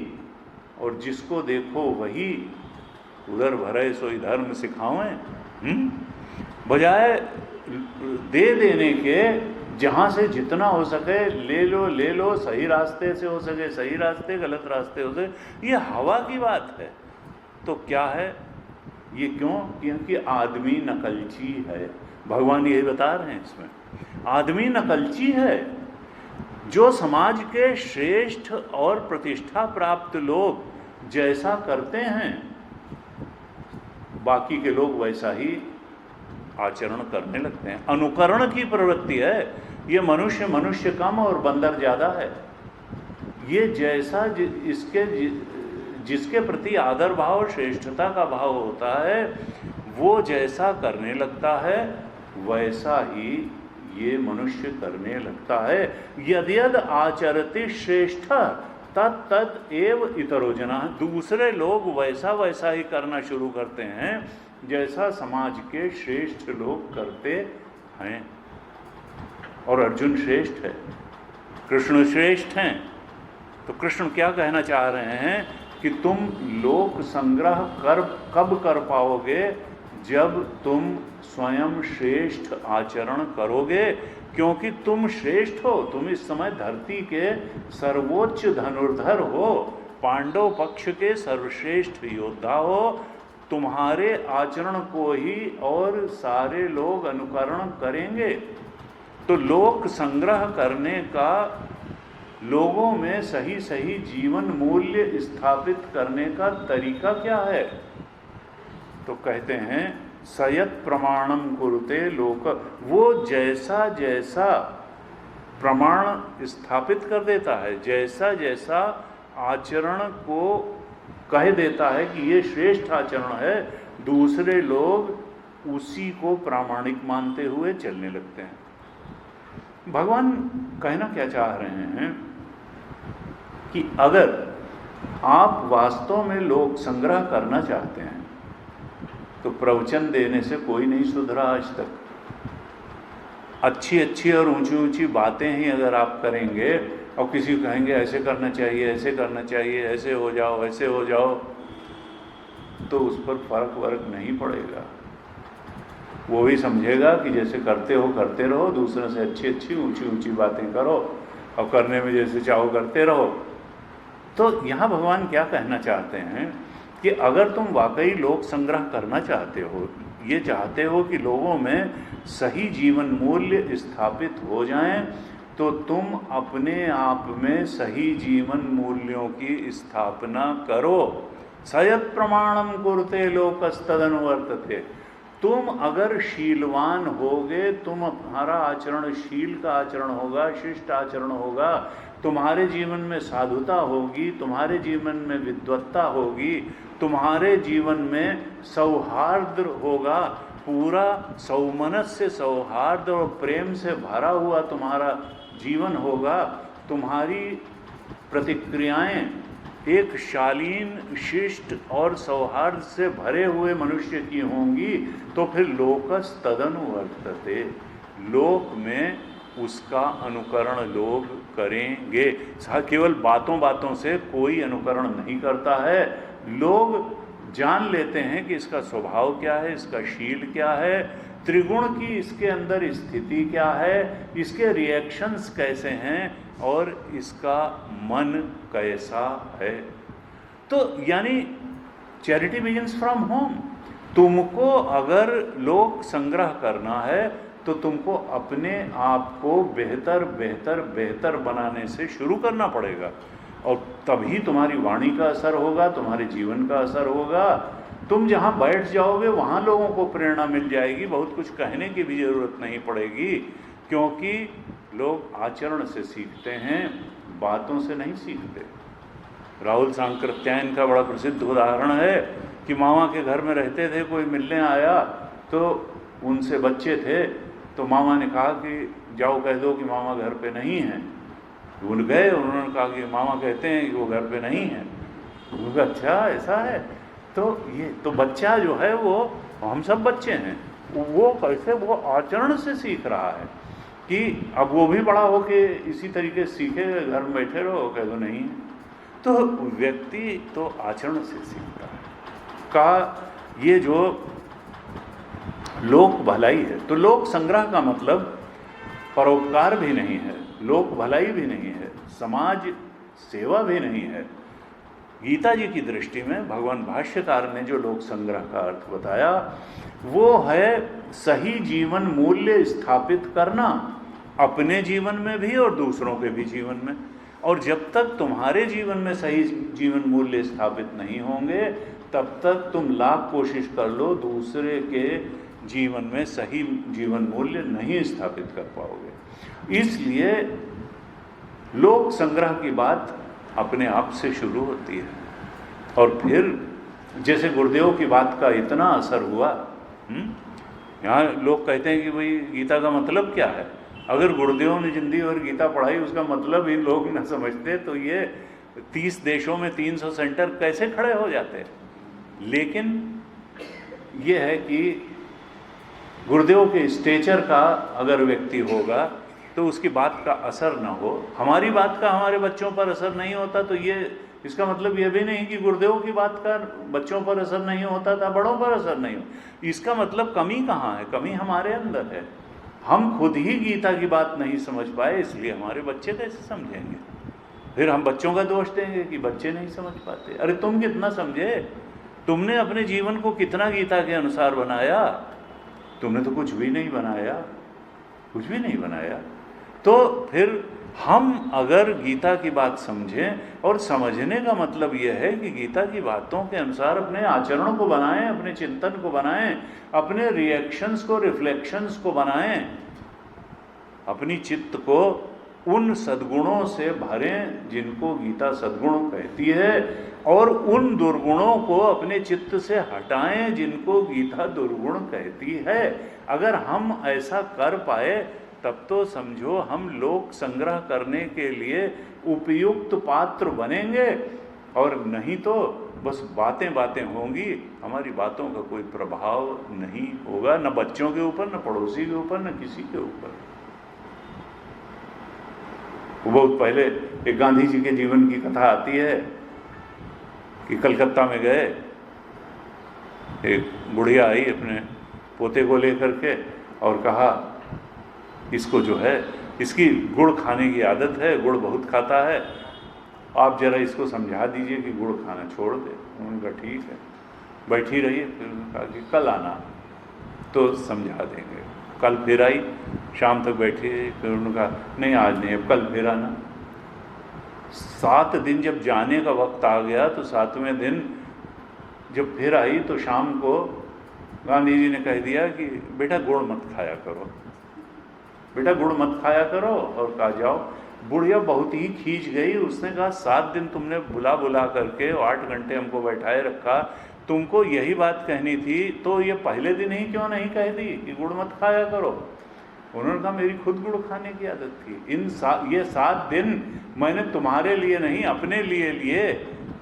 S2: और जिसको देखो वही उधर भरे सोई धर्म सिखावें, बजाय दे देने के जहाँ से जितना हो सके ले लो, सही रास्ते से हो सके सही रास्ते, गलत रास्ते हो सके, ये हवा की बात है। तो क्या है ये? क्यों? क्योंकि आदमी नकलची है। भगवान यही बता रहे हैं इसमें, आदमी नकलची है। जो समाज के श्रेष्ठ और प्रतिष्ठा प्राप्त लोग जैसा करते हैं, बाकी के लोग वैसा ही आचरण करने लगते हैं। अनुकरण की प्रवृत्ति है। ये मनुष्य कम और बंदर ज्यादा है। ये जैसा जिसके प्रति आदर भाव, श्रेष्ठता का भाव होता है, वो जैसा करने लगता है वैसा ही ये मनुष्य करने लगता है। यद्यद आचरति श्रेष्ठ तद एव इतरो जनः, दूसरे लोग वैसा ही करना शुरू करते हैं जैसा समाज के श्रेष्ठ लोग करते हैं। और अर्जुन श्रेष्ठ है, कृष्ण श्रेष्ठ हैं। तो कृष्ण क्या कहना चाह रहे हैं कि तुम लोक संग्रह कब कर पाओगे? जब तुम स्वयं श्रेष्ठ आचरण करोगे, क्योंकि तुम श्रेष्ठ हो। तुम इस समय धरती के सर्वोच्च धनुर्धर हो, पांडव पक्ष के सर्वश्रेष्ठ योद्धा हो। तुम्हारे आचरण को ही और सारे लोग अनुकरण करेंगे। तो लोक संग्रह करने का, लोगों में सही सही जीवन मूल्य स्थापित करने का तरीका क्या है? तो कहते हैं सयत प्रमाणम कुरुते लोक, वो जैसा जैसा प्रमाण स्थापित कर देता है, जैसा जैसा आचरण को कह देता है कि ये श्रेष्ठ आचरण है, दूसरे लोग उसी को प्रामाणिक मानते हुए चलने लगते हैं। भगवान कहना क्या चाह रहे हैं कि अगर आप वास्तव में लोक संग्रह करना चाहते हैं तो प्रवचन देने से कोई नहीं सुधरा आज तक। अच्छी अच्छी और ऊंची ऊंची बातें ही अगर आप करेंगे और किसी को कहेंगे ऐसे करना चाहिए, ऐसे करना चाहिए, ऐसे हो जाओ, ऐसे हो जाओ, तो उस पर फर्क नहीं पड़ेगा। वो भी समझेगा कि जैसे करते रहो, दूसरों से अच्छी ऊंची बातें करो और करने में जैसे चाहो करते रहो। तो यहाँ भगवान क्या कहना चाहते हैं कि अगर तुम वाकई लोक संग्रह करना चाहते हो, ये चाहते हो कि लोगों में सही जीवन मूल्य स्थापित हो जाएं, तो तुम अपने आप में सही जीवन मूल्यों की स्थापना करो। सयत प्रमाणम कुरुते लोकस्तदनुवर्तते। तुम अगर शीलवान होगे, तुम्हारा आचरण शील का आचरण होगा, शिष्ट आचरण होगा, तुम्हारे जीवन में साधुता होगी, तुम्हारे जीवन में विद्वत्ता होगी, तुम्हारे जीवन में सौहार्द होगा, पूरा सौमनस्य, सौहार्द और प्रेम से भरा हुआ तुम्हारा जीवन होगा, तुम्हारी प्रतिक्रियाएं एक शालीन, शिष्ट और सौहार्द से भरे हुए मनुष्य की होंगी, तो फिर लोकस तदनुवर्तते, लोक में उसका अनुकरण लोग करेंगे। केवल बातों बातों से कोई अनुकरण नहीं करता है, लोग जान लेते हैं कि इसका स्वभाव क्या है, इसका शील क्या है, त्रिगुण की इसके अंदर स्थिति क्या है, इसके रिएक्शंस कैसे हैं और इसका मन कैसा है। तो यानी चैरिटी बिगिंस फ्रॉम होम। तुमको अगर लोक संग्रह करना है तो तुमको अपने आप को बेहतर बेहतर बेहतर बनाने से शुरू करना पड़ेगा, और तभी तुम्हारी वाणी का असर होगा, तुम्हारे जीवन का असर होगा। तुम जहाँ बैठ जाओगे वहाँ लोगों को प्रेरणा मिल जाएगी, बहुत कुछ कहने की भी ज़रूरत नहीं पड़ेगी, क्योंकि लोग आचरण से सीखते हैं, बातों से नहीं सीखते। राहुल सांकृत्यायन का बड़ा प्रसिद्ध उदाहरण है कि मामा के घर में रहते थे, कोई मिलने आया तो उनसे बच्चे थे, तो मामा ने कहा कि जाओ कह दो कि मामा घर पे नहीं हैं। वो गए, उन्होंने कहा कि मामा कहते हैं कि वो घर पे नहीं है। उन्होंने कहा अच्छा ऐसा है, तो ये तो बच्चा जो है वो, हम सब बच्चे हैं, वो कैसे वो आचरण से सीख रहा है कि अब वो भी बड़ा होके इसी तरीके से सीखे, घर में बैठे रहो कह दो नहीं है। तो व्यक्ति तो आचरण से सीखता है का ये जो लोक भलाई है। तो लोक संग्रह का मतलब परोपकार भी नहीं है, लोक भलाई भी नहीं है, समाज सेवा भी नहीं है। गीता जी की दृष्टि में भगवान भाष्यकार ने जो लोक संग्रह का अर्थ बताया वो है सही जीवन मूल्य स्थापित करना, अपने जीवन में भी और दूसरों के भी जीवन में। और जब तक तुम्हारे जीवन में सही जीवन मूल्य स्थापित नहीं होंगे तब तक तुम लाख कोशिश कर लो, दूसरे के जीवन में सही जीवन मूल्य नहीं स्थापित कर पाओगे। इसलिए लोक संग्रह की बात अपने आप से शुरू होती है। और फिर जैसे गुरुदेव की बात का इतना असर हुआ, यहाँ लोग कहते हैं कि भाई गीता का मतलब क्या है। अगर गुरुदेव ने जिंदगी भर गीता पढ़ाई, उसका मतलब ही लोग न समझते तो ये 30 देशों में 300 सेंटर कैसे खड़े हो जाते। लेकिन ये है कि गुरुदेव के स्टेचर का अगर व्यक्ति होगा तो उसकी बात का असर ना हो, हमारी बात का हमारे बच्चों पर असर नहीं होता, तो ये इसका मतलब ये भी नहीं कि गुरुदेव की बात का बच्चों पर असर नहीं होता था, बड़ों पर असर नहीं हो। इसका मतलब कमी कहाँ है? कमी हमारे अंदर है। हम खुद ही गीता की बात नहीं समझ पाए, इसलिए हमारे बच्चे कैसे समझेंगे? फिर हम बच्चों का दोष देंगे कि बच्चे नहीं समझ पाते। अरे तुम कितना समझे? तुमने अपने जीवन को कितना गीता के अनुसार बनाया? तुमने तो कुछ भी नहीं बनाया, कुछ भी नहीं बनाया। तो फिर हम अगर गीता की बात समझें, और समझने का मतलब यह है कि गीता की बातों के अनुसार अपने आचरण को बनाएं, अपने चिंतन को बनाएं, अपने रिएक्शंस को, रिफ्लेक्शंस को बनाएं, अपनी चित्त को उन सद्गुणों से भरें जिनको गीता सद्गुण कहती है, और उन दुर्गुणों को अपने चित्त से हटाएं जिनको गीता दुर्गुण कहती है। अगर हम ऐसा कर पाए तब तो समझो हम लोक संग्रह करने के लिए उपयुक्त पात्र बनेंगे, और नहीं तो बस बातें बातें होंगी, हमारी बातों का कोई प्रभाव नहीं होगा, न बच्चों के ऊपर, न पड़ोसी के ऊपर, न किसी के ऊपर। बहुत पहले एक गांधी जी के जीवन की कथा आती है कि कलकत्ता में गए, एक बुढ़िया आई अपने पोते को लेकर के और कहा इसको जो है, इसकी गुड़ खाने की आदत है, गुड़ बहुत खाता है, आप जरा इसको समझा दीजिए कि गुड़ खाना छोड़ दे। उन्होंने कहा ठीक है, बैठी रही। फिर उन्होंने कहा कि कल आना तो समझा देंगे। कल फिर आई, शाम तक बैठी रही। फिर उन्होंने कहा नहीं आज नहीं, अब कल फिर आना। 7 दिन जब जाने का वक्त आ गया तो 7वें दिन जब फिर आई तो शाम को गांधी जी ने कह दिया कि बेटा गुड़ मत खाया करो, बेटा गुड़ मत खाया करो, और कहा जाओ बुढ़िया बहुत ही खींच गई। उसने कहा 7 दिन तुमने बुला बुला करके 8 घंटे हमको बैठाए रखा, तुमको यही बात कहनी थी तो ये पहले दिन ही क्यों नहीं कह दी कि गुड़ मत खाया करो। उन्होंने कहा मेरी खुद गुड़ खाने की आदत थी। ये 7 दिन मैंने तुम्हारे लिए नहीं अपने लिए लिए,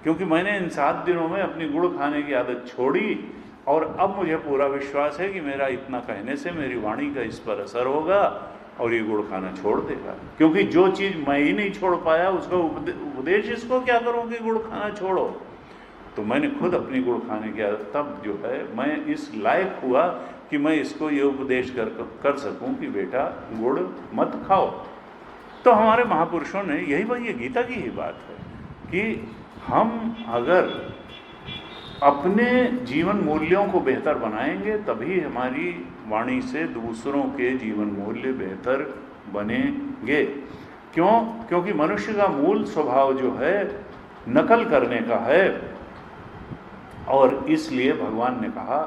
S2: क्योंकि मैंने इन 7 दिनों में अपनी गुड़ खाने की आदत छोड़ी और अब मुझे पूरा विश्वास है कि मेरा इतना कहने से मेरी वाणी का इस पर असर होगा और ये गुड़ खाना छोड़ देगा। क्योंकि जो चीज़ मैं ही नहीं छोड़ पाया उसका उपदेश इसको क्या करूँ कि गुड़ खाना छोड़ो। तो मैंने खुद अपनी गुड़ खाने की आदत तब जो है मैं इस लायक हुआ कि मैं इसको ये उपदेश कर सकूं कि बेटा गुड़ मत खाओ। तो हमारे महापुरुषों ने यही बात, ये गीता की ही बात है कि हम अगर अपने जीवन मूल्यों को बेहतर बनाएंगे तभी हमारी वाणी से दूसरों के जीवन मूल्य बेहतर बनेंगे। क्यों? क्योंकि मनुष्य का मूल स्वभाव जो है नकल करने का है, और इसलिए भगवान ने कहा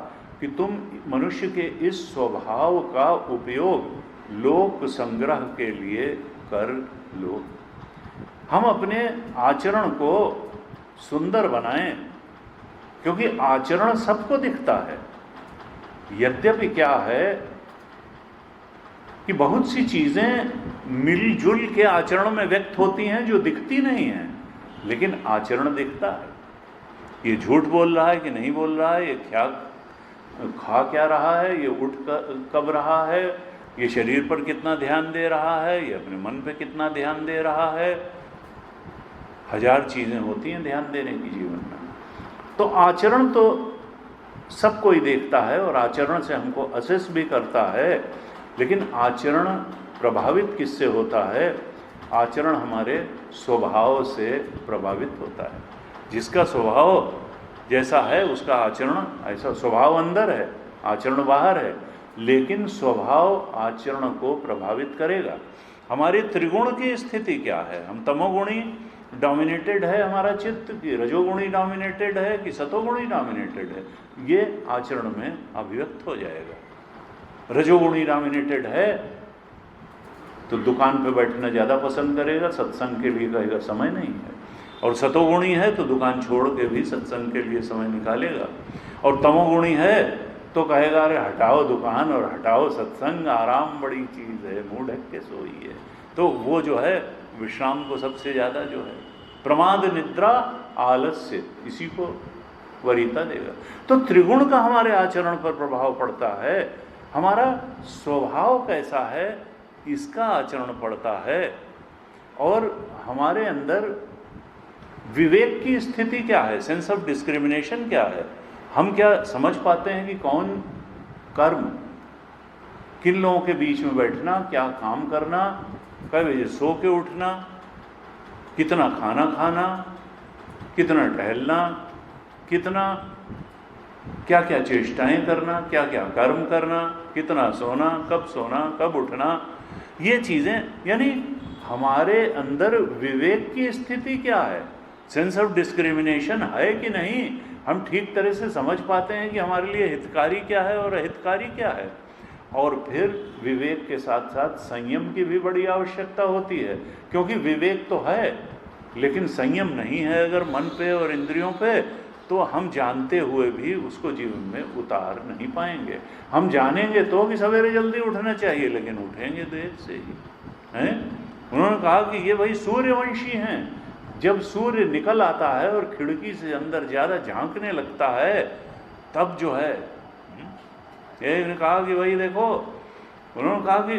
S2: कि तुम मनुष्य के इस स्वभाव का उपयोग लोक संग्रह के लिए कर लो। हम अपने आचरण को सुंदर बनाएं, क्योंकि आचरण सबको दिखता है। यद्यपि क्या है कि बहुत सी चीजें मिलजुल के आचरण में व्यक्त होती हैं जो दिखती नहीं हैं, लेकिन आचरण दिखता है। ये झूठ बोल रहा है कि नहीं बोल रहा है, ये क्या खा क्या रहा है, ये उठ कब रहा है, ये शरीर पर कितना ध्यान दे रहा है, ये अपने मन पे कितना ध्यान दे रहा है। 1000 चीजें होती हैं ध्यान देने की जीवन में। तो आचरण तो सब कोई देखता है और आचरण से हमको असेस भी करता है, लेकिन आचरण प्रभावित किससे होता है? आचरण हमारे स्वभाव से प्रभावित होता है। जिसका स्वभाव जैसा है उसका आचरण ऐसा। स्वभाव अंदर है, आचरण बाहर है, लेकिन स्वभाव आचरण को प्रभावित करेगा। हमारी त्रिगुण की स्थिति क्या है? हम तमोगुणी डोमिनेटेड है हमारा चित्त, कि रजोगुणी डोमिनेटेड है, कि सतोगुणी डोमिनेटेड है, ये आचरण में अभिव्यक्त हो जाएगा। रजोगुणी डोमिनेटेड है तो दुकान पे बैठना ज़्यादा पसंद करेगा, सत्संग के लिए कहेगा समय नहीं है। और सतोगुणी है तो दुकान छोड़ के भी सत्संग के लिए समय निकालेगा। और तमोगुणी है तो कहेगा अरे हटाओ दुकान और हटाओ सत्संग, आराम बड़ी चीज़ है, मुँह ढक के सोइए। तो वो जो है विश्राम को सबसे ज़्यादा जो है प्रमाद निद्रा आलस्य इसी को वरीयता देगा। तो त्रिगुण का हमारे आचरण पर प्रभाव पड़ता है। हमारा स्वभाव कैसा है इसका आचरण पड़ता है। और हमारे अंदर विवेक की स्थिति क्या है, सेंस ऑफ डिस्क्रिमिनेशन क्या है। हम क्या समझ पाते हैं कि कौन कर्म, किन लोगों के बीच में बैठना, क्या काम करना, कई बजे सो के उठना, कितना खाना खाना, कितना टहलना, कितना क्या क्या चेष्टाएं करना, क्या क्या कर्म करना, कितना सोना, कब उठना, ये चीज़ें, यानी हमारे अंदर विवेक की स्थिति क्या है, सेंस ऑफ डिस्क्रिमिनेशन है कि नहीं। हम ठीक तरह से समझ पाते हैं कि हमारे लिए हितकारी क्या है और अहितकारी क्या है। और फिर विवेक के साथ साथ संयम की भी बड़ी आवश्यकता होती है, क्योंकि विवेक तो है लेकिन संयम नहीं है अगर मन पे और इंद्रियों पे, तो हम जानते हुए भी उसको जीवन में उतार नहीं पाएंगे। हम जानेंगे तो कि सवेरे जल्दी उठना चाहिए, लेकिन उठेंगे देर से ही हैं। उन्होंने कहा कि ये भाई सूर्यवंशी हैं। जब सूर्य निकल आता है और खिड़की से अंदर ज़्यादा झांकने लगता है तब जो है एक ने कहा कि भाई देखो, उन्होंने कहा कि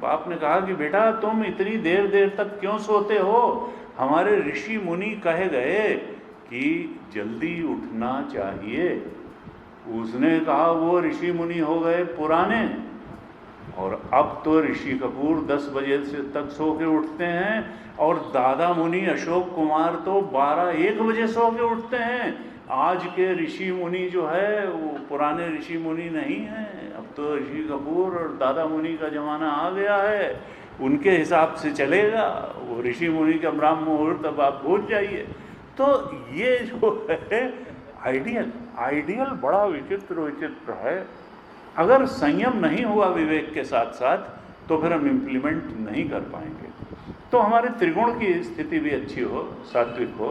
S2: बाप ने कहा कि बेटा तुम इतनी देर देर तक क्यों सोते हो? हमारे ऋषि मुनि कहे गए कि जल्दी उठना चाहिए। उसने कहा वो ऋषि मुनि हो गए पुराने, और अब तो ऋषि कपूर 10 बजे से तक सो के उठते हैं, और दादा मुनि अशोक कुमार तो 12-1 बजे सो के उठते हैं। आज के ऋषि मुनि जो है वो पुराने ऋषि मुनि नहीं हैं। अब तो ऋषि कपूर और दादा मुनि का ज़माना आ गया है, उनके हिसाब से चलेगा। वो ऋषि मुनि का ब्राह्म मुहूर्त अब आप भूल जाइए। तो ये जो है आइडियल बड़ा विचित्र है। अगर संयम नहीं हुआ विवेक के साथ साथ तो फिर हम इम्प्लीमेंट नहीं कर पाएंगे। तो हमारे त्रिगुण की स्थिति भी अच्छी हो, सात्विक हो,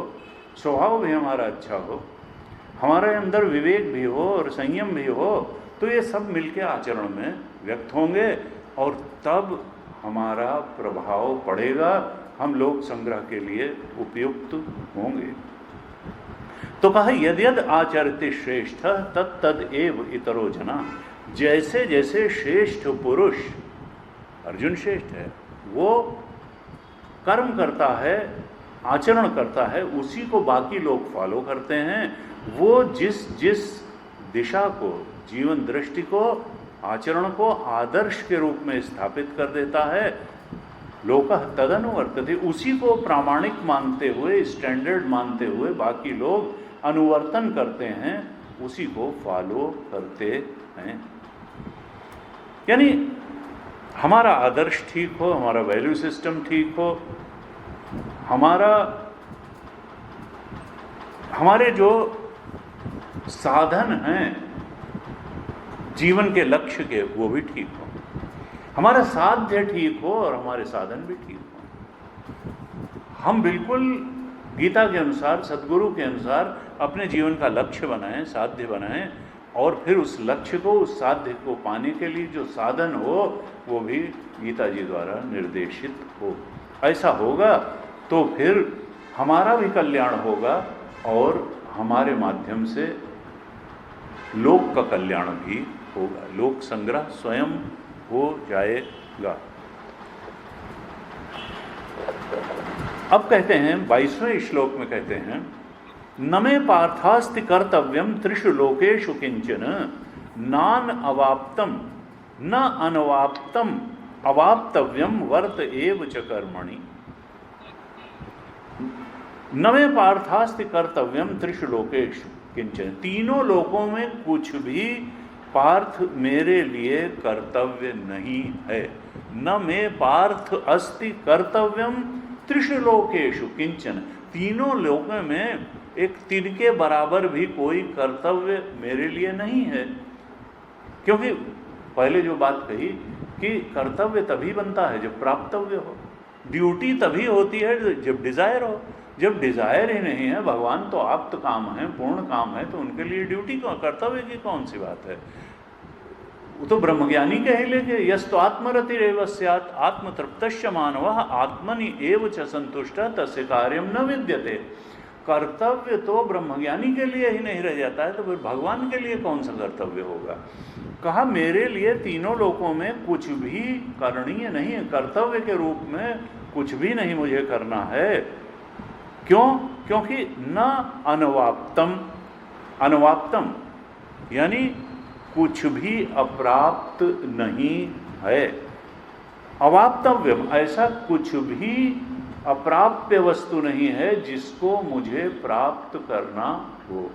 S2: स्वभाव भी हमारा अच्छा हो, हमारे अंदर विवेक भी हो और संयम भी हो, तो ये सब मिलके आचरण में व्यक्त होंगे और तब हमारा प्रभाव पड़ेगा, हम लोक संग्रह के लिए उपयुक्त होंगे। तो कहा यद्यद आचरति श्रेष्ठ तत्तद एव इतरो जना। जैसे जैसे श्रेष्ठ पुरुष, अर्जुन श्रेष्ठ है, वो कर्म करता है, आचरण करता है, उसी को बाकी लोग फॉलो करते हैं। वो जिस जिस दिशा को, जीवन दृष्टि को, आचरण को आदर्श के रूप में स्थापित कर देता है, लोकः तदनुवर्तते, उसी को प्रामाणिक मानते हुए, स्टैंडर्ड मानते हुए बाकी लोग अनुवर्तन करते हैं, उसी को फॉलो करते हैं। यानी हमारा आदर्श ठीक हो, हमारा वैल्यू सिस्टम ठीक हो, हमारे जो साधन हैं जीवन के लक्ष्य के, वो भी ठीक हो, हमारा साध्य ठीक हो और हमारे साधन भी ठीक हो। हम बिल्कुल गीता के अनुसार, सद्गुरु के अनुसार अपने जीवन का लक्ष्य बनाएं, साध्य बनाएं, और फिर उस लक्ष्य को, उस साध्य को पाने के लिए जो साधन हो वो भी गीता जी द्वारा निर्देशित हो। ऐसा होगा तो फिर हमारा भी कल्याण होगा और हमारे माध्यम से लोक का कल्याण भी होगा, लोक संग्रह स्वयं हो जाएगा। अब कहते हैं 22वें श्लोक में कहते हैं, न मे पार्थास्ति कर्तव्यम त्रिषु लोकेषु किंचन नान अवाप्तम न अनवाप्तम अवाप्तव्यम वर्त एव च कर्मणि। न मे पार्थास्ति कर्तव्यम त्रिषु लोकेषु किंचन, तीनों लोकों में कुछ भी पार्थ मेरे लिए कर्तव्य नहीं है। न मे पार्थ अस्ति कर्तव्यम त्रिषु लोकेषु किंचन, तीनों लोकों में एक तिनके बराबर भी कोई कर्तव्य मेरे लिए नहीं है। क्योंकि पहले जो बात कही कि कर्तव्य तभी बनता है जब प्राप्तव्य हो, ड्यूटी तभी होती है जब डिजायर हो। जब डिजायर ही नहीं है, भगवान तो आप्त काम है, पूर्ण काम है, तो उनके लिए ड्यूटी कर्तव्य की कौन सी बात है। वो तो ब्रह्मज्ञानी कह लेंगे, यस्तु आत्मरतिरेव स्यात् आत्मतृप्तस्य मानवः आत्मनि एव च संतुष्टः तस्य कार्यम न विद्यते। कर्तव्य तो ब्रह्मज्ञानी के लिए ही नहीं रह जाता है, तो फिर भगवान के लिए कौन सा कर्तव्य होगा। कहा मेरे लिए तीनों लोकों में कुछ भी करणीय नहीं है, कर्तव्य के रूप में कुछ भी नहीं मुझे करना है। क्यों? क्योंकि न अनवाप्तम, अनवाप्तम यानी कुछ भी अप्राप्त नहीं है। अवाप्तव्यम, ऐसा कुछ भी अप्राप्य वस्तु नहीं है जिसको मुझे प्राप्त करना हो।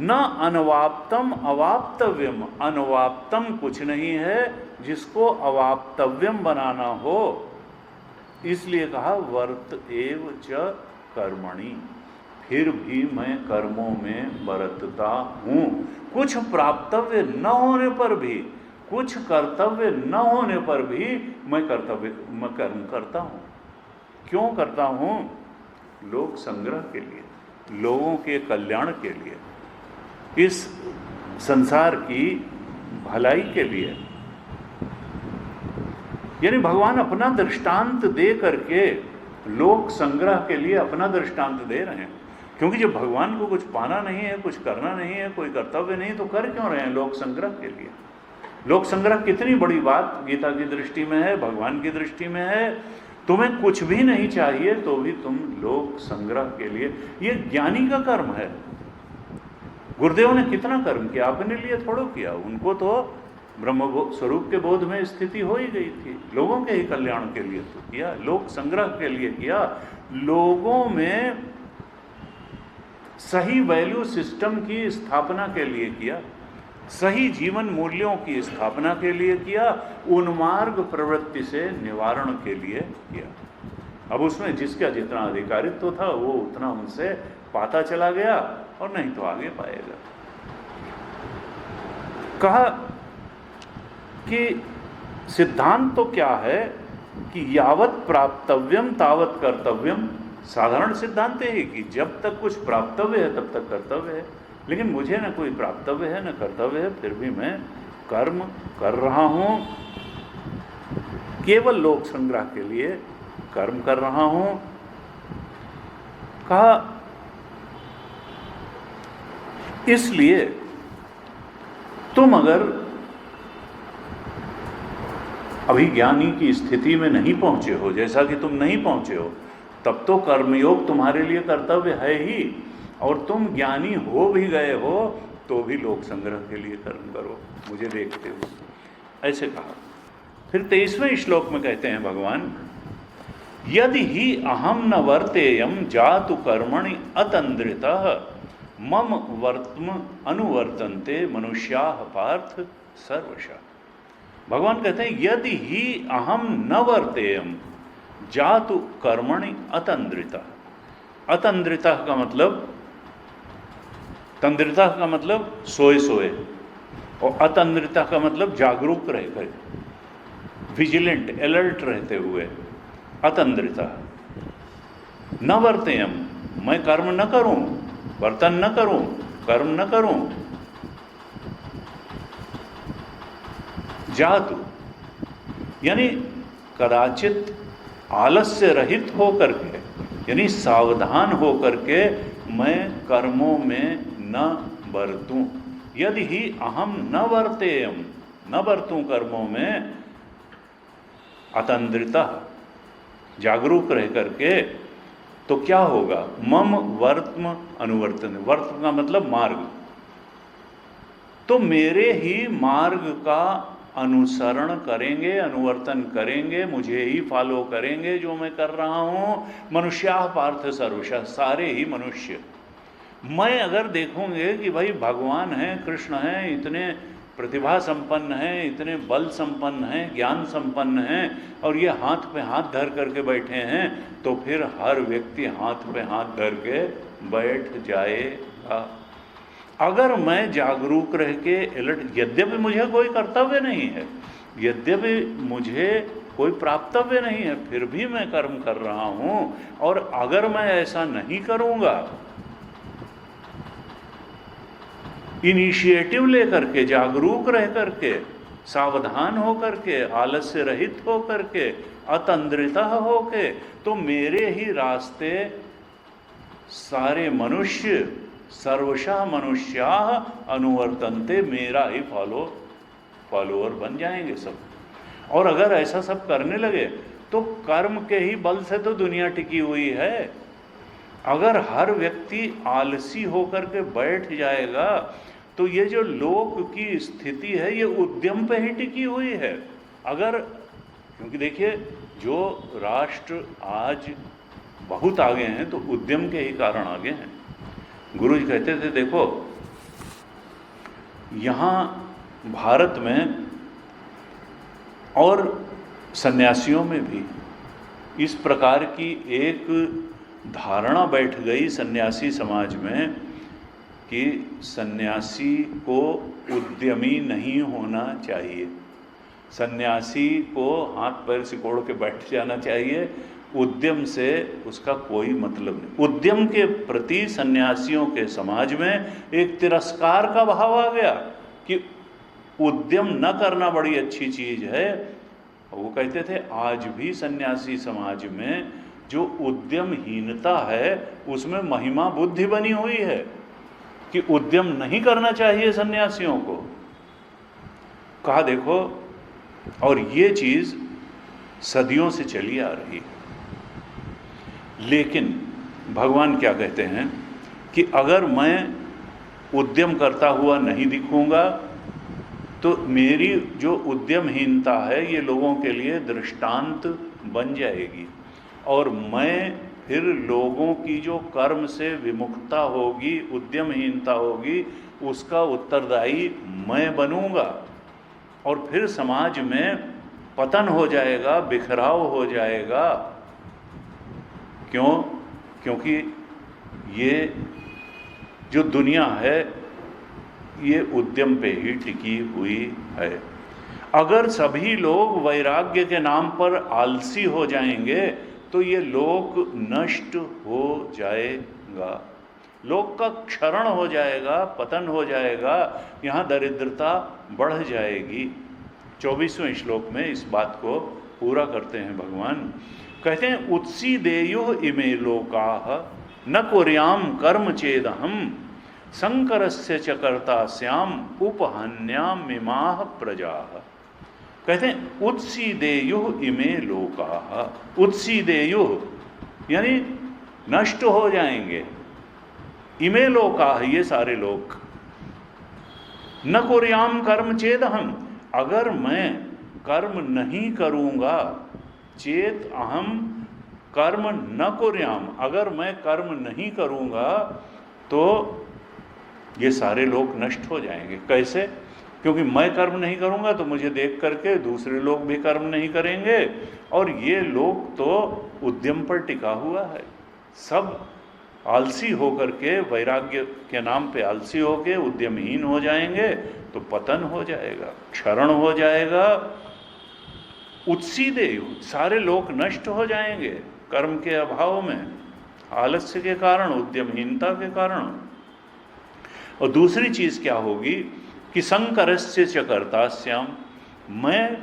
S2: न अनवाप्तम अवाप्तव्यम, अनवाप्तम कुछ नहीं है जिसको अवाप्तव्यम बनाना हो। इसलिए कहा वर्त एव च कर्मणि, फिर भी मैं कर्मों में बरतता हूँ। कुछ प्राप्तव्य न होने पर भी, कुछ कर्तव्य न होने पर भी मैं कर्म करता हूँ। क्यों करता हूँ? लोक संग्रह के लिए, लोगों के कल्याण के लिए, इस संसार की भलाई के लिए। यानी भगवान अपना दृष्टांत दे करके लोक संग्रह के लिए अपना दृष्टांत दे रहे हैं। क्योंकि जब भगवान को कुछ पाना नहीं है, कुछ करना नहीं है, कोई कर्तव्य नहीं, तो कर क्यों रहे हैं लोक संग्रह के लिए। लोक संग्रह कितनी बड़ी बात गीता की दृष्टि में है, भगवान की दृष्टि में है। तुम्हें कुछ भी नहीं चाहिए तो भी तुम लोक संग्रह के लिए, ये ज्ञानी का कर्म है। गुरुदेव ने कितना कर्म किया, अपने लिए थोड़ा किया, उनको तो ब्रह्म स्वरूप के बोध में स्थिति हो ही गई थी। लोगों के ही कल्याण के लिए तो किया, लोक संग्रह के लिए किया, लोगों में सही वैल्यू सिस्टम की स्थापना के लिए किया, सही जीवन मूल्यों की स्थापना के लिए किया, उन्मार्ग प्रवृत्ति से निवारण के लिए किया। अब उसमें जिसका जितना अधिकारित्व था वो उतना उनसे पाता चला गया और नहीं तो आगे पाएगा। कहा कि सिद्धांत तो क्या है कि यावत प्राप्तव्यम तावत कर्तव्यम। साधारण सिद्धांत है कि जब तक कुछ प्राप्तव्य है तब तक कर्तव्य है, लेकिन मुझे न कोई प्राप्तव्य है न कर्तव्य है, फिर भी मैं कर्म कर रहा हूं, केवल लोक संग्रह के लिए कर्म कर रहा हूं। कहा इसलिए तुम अगर अभिज्ञानी की स्थिति में नहीं पहुंचे हो, जैसा कि तुम नहीं पहुंचे हो, तब तो कर्मयोग तुम्हारे लिए कर्तव्य है ही, और तुम ज्ञानी हो भी गए हो तो भी लोक संग्रह के लिए कर्म करो, मुझे देखते हो, ऐसे कहा। फिर 23वें श्लोक में कहते हैं भगवान, यदि ही अहम न वर्तेयम जातु कर्मणि अतंद्रितः मम वर्त्म अनुवर्तन्ते मनुष्याः पार्थ सर्वशः। भगवान कहते हैं यदि ही अहम न वर्तेयम जातु कर्मणि अतंद्रितः। अतंद्रितः का मतलब, तंद्रितः का मतलब सोए सोए, और अतंद्रितः का मतलब जागरूक रहकर, विजिलेंट, अलर्ट रहते हुए। अतंद्रितः न वर्तेयम, मैं कर्म न करूं, वर्तन न करूं, कर्म न करूं। जातु यानी कदाचित आलस्य रहित होकर के, यानी सावधान होकर के मैं कर्मों में न बरतूं। यदि ही अहम न वर्तेयम, न बरतूं कर्मों में, अतंद्रिता, जागरूक रह करके, तो क्या होगा? मम वर्त्म अनुवर्तन। वर्त का मतलब मार्ग, तो मेरे ही मार्ग का अनुसरण करेंगे, अनुवर्तन करेंगे, मुझे ही फॉलो करेंगे जो मैं कर रहा हूं। मनुष्याः पार्थ सर्वशः, सारे ही मनुष्य। मैं अगर देखूंगे कि भाई भगवान हैं, कृष्ण हैं, इतने प्रतिभा संपन्न हैं, इतने बल संपन्न हैं, ज्ञान संपन्न हैं, और ये हाथ पे हाथ धर करके बैठे हैं, तो फिर हर व्यक्ति हाथ पे हाथ धर के बैठ जाएगा। अगर मैं जागरूक रह के अलर्ट, यद्यपि मुझे कोई कर्तव्य नहीं है, यद्यपि मुझे कोई प्राप्तव्य नहीं है, फिर भी मैं कर्म कर रहा हूं, और अगर मैं ऐसा नहीं करूंगा, इनिशिएटिव लेकर के, जागरूक रह करके, सावधान हो करके, आलस्य रहित हो करके, अतंद्रिता हो के, तो मेरे ही रास्ते सारे मनुष्य, सर्वशः मनुष्याः अनुवर्तन्ते, मेरा ही फॉलोअर बन जाएंगे सब। और अगर ऐसा सब करने लगे तो कर्म के ही बल से तो दुनिया टिकी हुई है। अगर हर व्यक्ति आलसी होकर के बैठ जाएगा तो ये जो लोक की स्थिति है ये उद्यम पे ही टिकी हुई है। अगर, क्योंकि देखिए जो राष्ट्र आज बहुत आगे हैं तो उद्यम के ही कारण आगे हैं। गुरु जी कहते थे, देखो यहाँ भारत में और सन्यासियों में भी इस प्रकार की एक धारणा बैठ गई सन्यासी समाज में कि सन्यासी को उद्यमी नहीं होना चाहिए, सन्यासी को हाथ पैर सिकोड़ के बैठ जाना चाहिए, उद्यम से उसका कोई मतलब नहीं। उद्यम के प्रति सन्यासियों के समाज में एक तिरस्कार का भाव आ गया कि उद्यम न करना बड़ी अच्छी चीज है। वो कहते थे आज भी सन्यासी समाज में जो उद्यमहीनता है उसमें महिमा बुद्धि बनी हुई है कि उद्यम नहीं करना चाहिए सन्यासियों को। कहा देखो, और ये चीज सदियों से चली आ रही है। लेकिन भगवान क्या कहते हैं कि अगर मैं उद्यम करता हुआ नहीं दिखूंगा तो मेरी जो उद्यमहीनता है ये लोगों के लिए दृष्टांत बन जाएगी, और मैं फिर लोगों की जो कर्म से विमुखता होगी, उद्यमहीनता होगी, उसका उत्तरदायी मैं बनूंगा, और फिर समाज में पतन हो जाएगा, बिखराव हो जाएगा। क्यों? क्योंकि ये जो दुनिया है ये उद्यम पे ही टिकी हुई है। अगर सभी लोग वैराग्य के नाम पर आलसी हो जाएंगे तो ये लोक नष्ट हो जाएगा, लोक का क्षरण हो जाएगा, पतन हो जाएगा, यहाँ दरिद्रता बढ़ जाएगी। 24वें श्लोक में इस बात को पूरा करते हैं भगवान। कहते हैं उत्सीदेयुः इमे लोकाः न कुर्याम कर्म चेदहम शंकरस्य च कर्तास्याम उपहन्यामिमाः प्रजाः। कहते हैं उत्सीदेयुः इमे लोकाः, उत्सीदेयुः यानी नष्ट हो जाएंगे, इमे लोकाः ये सारे लोग, न कुर्याम कर्म चेदहम अगर मैं कर्म नहीं करूँगा, चेत अहम कर्म न कुर्याम अगर मैं कर्म नहीं करूँगा तो ये सारे लोग नष्ट हो जाएंगे। कैसे? क्योंकि मैं कर्म नहीं करूँगा तो मुझे देख करके दूसरे लोग भी कर्म नहीं करेंगे, और ये लोग तो उद्यम पर टिका हुआ है, सब आलसी होकर के, वैराग्य के नाम पे आलसी होके उद्यमहीन हो जाएंगे तो पतन हो जाएगा, क्षरण हो जाएगा। उत्सीदेयु सारे लोग नष्ट हो जाएंगे कर्म के अभाव में, आलस्य के कारण, उद्यमहीनता के कारण। और दूसरी चीज क्या होगी कि शंकरस्य च कर्तास्याम, मैं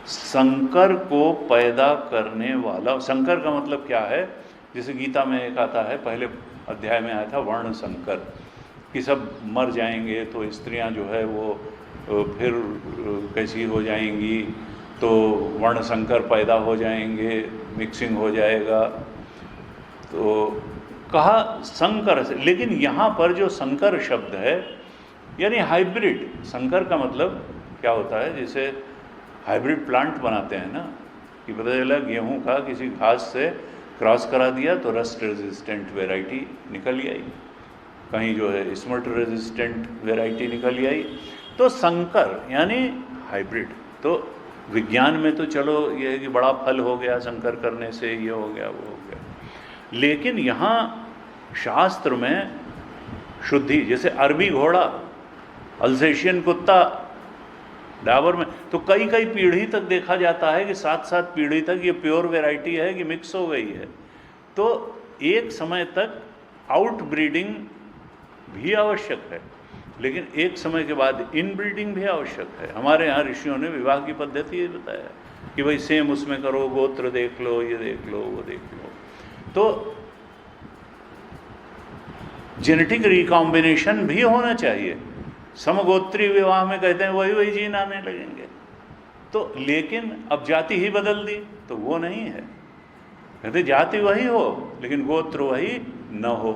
S2: शंकर को पैदा करने वाला। शंकर का मतलब क्या है? जैसे गीता में एक आता है, पहले अध्याय में आया था वर्ण शंकर, कि सब मर जाएंगे तो स्त्रियां जो है वो फिर कैसी हो जाएंगी, तो वर्ण शंकर पैदा हो जाएंगे, मिक्सिंग हो जाएगा। तो कहा शंकर से, लेकिन यहाँ पर जो शंकर शब्द है यानी हाइब्रिड। शंकर का मतलब क्या होता है? जैसे हाइब्रिड प्लांट बनाते हैं ना, कि पता चला गेहूँ का किसी घास से क्रॉस करा दिया तो रस्ट रेजिस्टेंट वेराइटी निकल आई, कहीं जो है स्मट रेजिस्टेंट वेराइटी निकल आई। तो शंकर यानी हाइब्रिड। तो विज्ञान में तो चलो ये है कि बड़ा फल हो गया शंकर करने से, ये हो गया वो हो गया, लेकिन यहाँ शास्त्र में शुद्धि, जैसे अरबी घोड़ा, अल्सेशियन कुत्ता, डाबर में तो कई कई पीढ़ी तक देखा जाता है कि 7-7 पीढ़ी तक ये प्योर वैरायटी है कि मिक्स हो गई है। तो एक समय तक आउट ब्रीडिंग भी आवश्यक है, लेकिन एक समय के बाद इन ब्रीडिंग भी आवश्यक है। हमारे यहाँ ऋषियों ने विवाह की पद्धति ये बताया कि भाई सेम उसमें करो, गोत्र देख लो, ये देख लो, वो देख लो। तो जेनेटिक रिकॉम्बिनेशन भी होना चाहिए। समगोत्री विवाह में कहते हैं वही वही जीन आने लगेंगे, तो लेकिन अब जाति ही बदल दी तो वो नहीं है। कहते जाति वही हो लेकिन गोत्र वही न हो।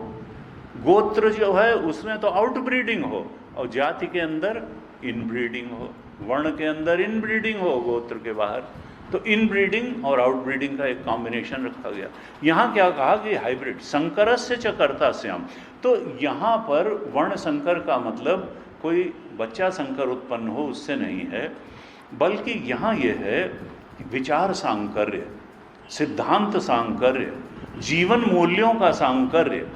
S2: गोत्र जो है उसमें तो आउट ब्रीडिंग हो और जाति के अंदर इन ब्रीडिंग हो, वर्ण के अंदर इन ब्रीडिंग हो, गोत्र के बाहर। तो इन ब्रीडिंग और आउट ब्रीडिंग का एक कॉम्बिनेशन रखा गया। यहाँ क्या कहा कि हाइब्रिड, शंकरस्य च कर्तास्याम। तो यहाँ पर वर्ण शंकर का मतलब कोई बच्चा शंकर उत्पन्न हो उससे नहीं है, बल्कि यहाँ ये है विचार सांकर्य, सिद्धांत सांकर्य, जीवन मूल्यों का सांकर्य,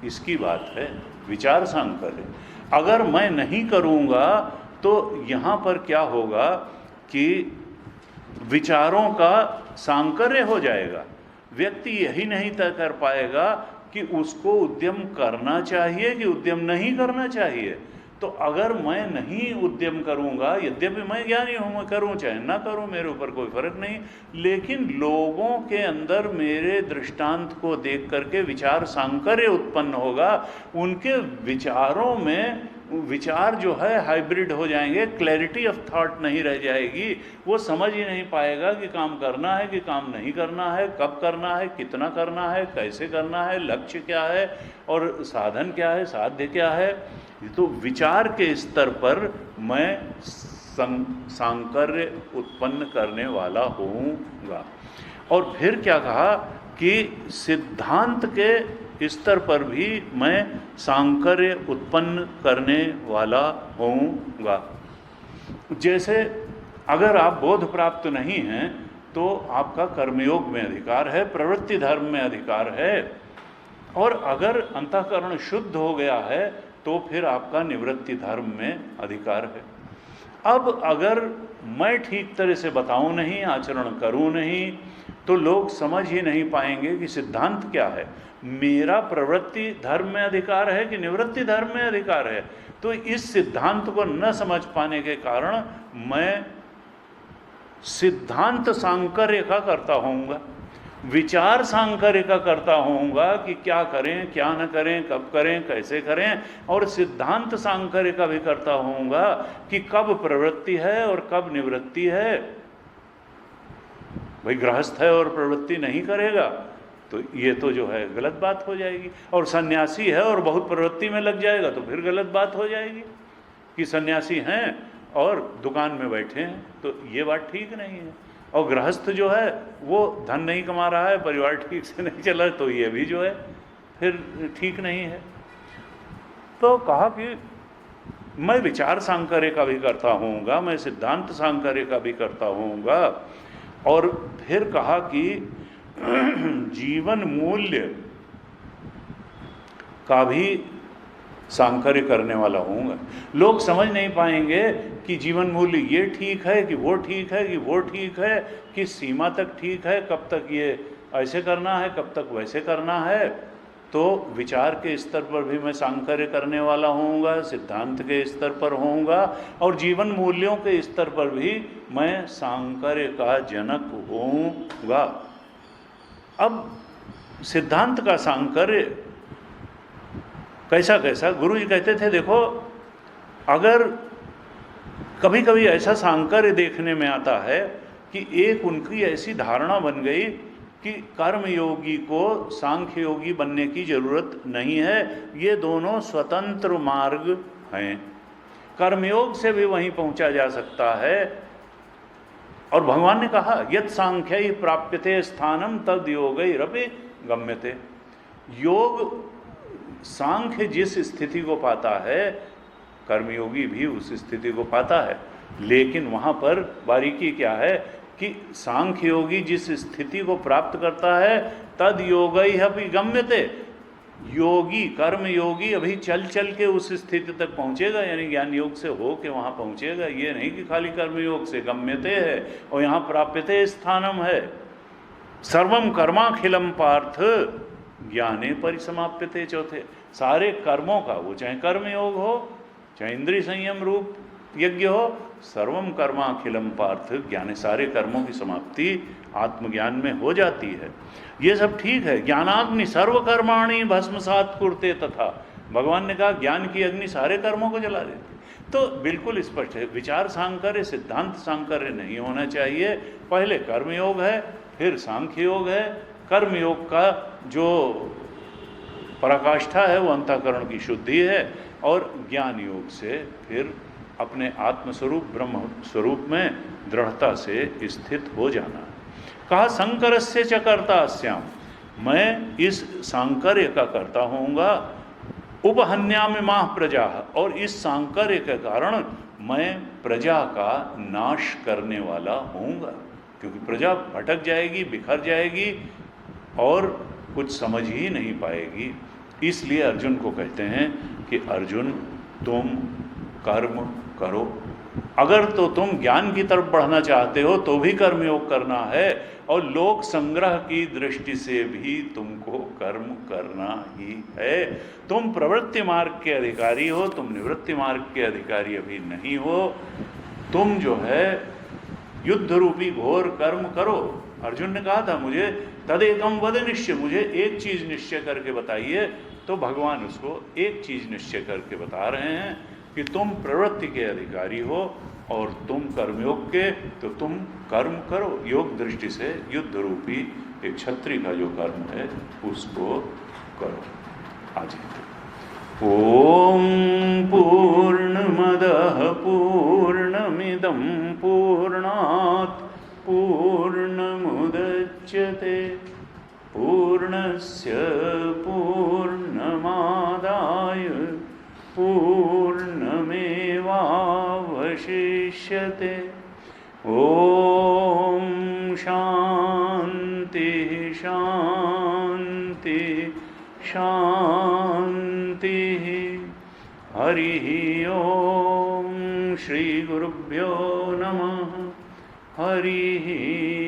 S2: इसकी बात है, विचार सांकर्य। अगर मैं नहीं करूँगा तो यहाँ पर क्या होगा कि विचारों का सांकर्य हो जाएगा। व्यक्ति यही नहीं तय कर पाएगा कि उसको उद्यम करना चाहिए कि उद्यम नहीं करना चाहिए। तो अगर मैं नहीं उद्यम करूंगा, यद्यपि मैं ज्ञानी हूँ, मैं करूँ चाहे ना करूँ, मेरे ऊपर कोई फर्क नहीं, लेकिन लोगों के अंदर मेरे दृष्टांत को देख करके विचार सांकर्य उत्पन्न होगा। उनके विचारों में विचार जो है हाइब्रिड हो जाएंगे, क्लैरिटी ऑफ थॉट नहीं रह जाएगी। वो समझ ही नहीं पाएगा कि काम करना है कि काम नहीं करना है, कब करना है, कितना करना है, कैसे करना है, लक्ष्य क्या है और साधन क्या है, साध्य क्या है। तो विचार के स्तर पर मैं सांकर्य उत्पन्न करने वाला होऊंगा। और फिर क्या कहा कि सिद्धांत के स्तर पर भी मैं सांकर्य उत्पन्न करने वाला होऊंगा। जैसे अगर आप बोध प्राप्त नहीं हैं तो आपका कर्मयोग में अधिकार है, प्रवृत्ति धर्म में अधिकार है, और अगर अंतःकरण शुद्ध हो गया है तो फिर आपका निवृत्ति धर्म में अधिकार है। अब अगर मैं ठीक तरह से बताऊं नहीं, आचरण करूं नहीं, तो लोग समझ ही नहीं पाएंगे कि सिद्धांत क्या है। मेरा प्रवृत्ति धर्म में अधिकार है कि निवृत्ति धर्म में अधिकार है। तो इस सिद्धांत को न समझ पाने के कारण मैं सिद्धांत सांकर्य का करता होऊंगा, विचार सांकर्य का करता होऊंगा कि क्या करें, क्या न करें, कब करें, कैसे करें, और सिद्धांत सांकर्य का भी करता होऊंगा कि कब प्रवृत्ति है और कब निवृत्ति है। भाई गृहस्थ है और प्रवृत्ति नहीं करेगा तो ये तो जो है गलत बात हो जाएगी, और सन्यासी है और बहुत प्रवृत्ति में लग जाएगा तो फिर गलत बात हो जाएगी कि सन्यासी हैं और दुकान में बैठे हैं, तो ये बात ठीक नहीं है। और गृहस्थ जो है वो धन नहीं कमा रहा है, परिवार ठीक से नहीं चल रहा है, तो ये भी जो है फिर ठीक नहीं है। तो कहा कि मैं विचार सांकर्य का भी करता होऊंगा, मैं सिद्धांत सांकर्य का भी करता होऊंगा, और फिर कहा कि जीवन मूल्य का भी सांकर्य करने वाला होऊंगा। लोग समझ नहीं पाएंगे कि जीवन मूल्य ये ठीक है कि वो ठीक है कि वो ठीक है, कि सीमा तक ठीक है, कब तक ये ऐसे करना है, कब तक वैसे करना है। तो विचार के स्तर पर भी मैं सांकर्य करने वाला होऊंगा, सिद्धांत के स्तर पर होऊंगा, और जीवन मूल्यों के स्तर पर भी मैं सांकर्य का जनक होऊंगा। अब सिद्धांत का सांकर्य कैसा कैसा, गुरु जी कहते थे देखो, अगर कभी कभी ऐसा सांकर्य देखने में आता है कि एक उनकी ऐसी धारणा बन गई कि कर्मयोगी को सांख्य योगी बनने की जरूरत नहीं है, ये दोनों स्वतंत्र मार्ग हैं, कर्मयोग से भी वहीं पहुंचा जा सकता है। और भगवान ने कहा यत् सांख्यै प्राप्यते स्थानम तद योगैरपि गम्यते। योग सांख्य जिस स्थिति को पाता है, कर्मयोगी भी उस स्थिति को पाता है, लेकिन वहाँ पर बारीकी क्या है कि सांख्य योगी जिस स्थिति को प्राप्त करता है तद योगैरपि गम्यते, योगी कर्म योगी अभी चल चल के उस स्थिति तक पहुँचेगा, यानी ज्ञान योग से हो के वहाँ पहुँचेगा। ये नहीं कि खाली कर्म योग से गम्यते है और यहाँ प्राप्यते स्थानम है। सर्वम कर्माखिलम पार्थ ज्ञाने परिसमाप्यते। चौथे, सारे कर्मों का, वो चाहे कर्म योग हो चाहे इंद्रिय संयम रूप यज्ञ हो, सर्वम कर्माखिलम पार्थ ज्ञाने, सारे कर्मों की समाप्ति आत्मज्ञान में हो जाती है। ये सब ठीक है। ज्ञानाग्नि सर्वकर्माणि भस्मसात् कुरुते तथा, भगवान ने कहा ज्ञान की अग्नि सारे कर्मों को जला देती। तो बिल्कुल स्पष्ट है, विचार सांकर्य सिद्धांत सांकर्य नहीं होना चाहिए। पहले कर्मयोग है, फिर सांख्य योग है। कर्मयोग का जो पराकाष्ठा है वो अंतःकरण की शुद्धि है, और ज्ञान योग से फिर अपने आत्मस्वरूप ब्रह्म स्वरूप में दृढ़ता से स्थित हो जाना। कहा संकरस्य च कर्तास्याम, मैं इस सांकर्य का करता होऊंगा। उपहन्यामि माह प्रजा, और इस सांकर्य के कारण मैं प्रजा का नाश करने वाला होऊंगा, क्योंकि प्रजा भटक जाएगी, बिखर जाएगी और कुछ समझ ही नहीं पाएगी। इसलिए अर्जुन को कहते हैं कि अर्जुन तुम कर्म करो। अगर तो तुम ज्ञान की तरफ बढ़ना चाहते हो तो भी कर्मयोग करना है, और लोक संग्रह की दृष्टि से भी तुमको कर्म करना ही है। तुम प्रवृत्ति मार्ग के अधिकारी हो, तुम निवृत्ति मार्ग के अधिकारी अभी नहीं हो। तुम जो है युद्ध रूपी घोर कर्म करो। अर्जुन ने कहा था मुझे तदेकम वद निश्चय, मुझे एक चीज निश्चय करके बताइए। तो भगवान उसको एक चीज निश्चय करके बता रहे हैं कि तुम प्रवृत्ति के अधिकारी हो और तुम कर्मयोग के, तो तुम कर्म करो। योग दृष्टि से युद्ध रूपी एक क्षत्रिय का जो कर्म है उसको करो। आज ओम पूर्णमदः पूर्णमिदं पूर्णात् पूर्णमुदच्यते पूर्णस्य पूर्णमादाय पूर्णमेवावशिष्यते। ओम शांति शांति शांति। हरि ओम। श्रीगुरुभ्यो नमः। हरि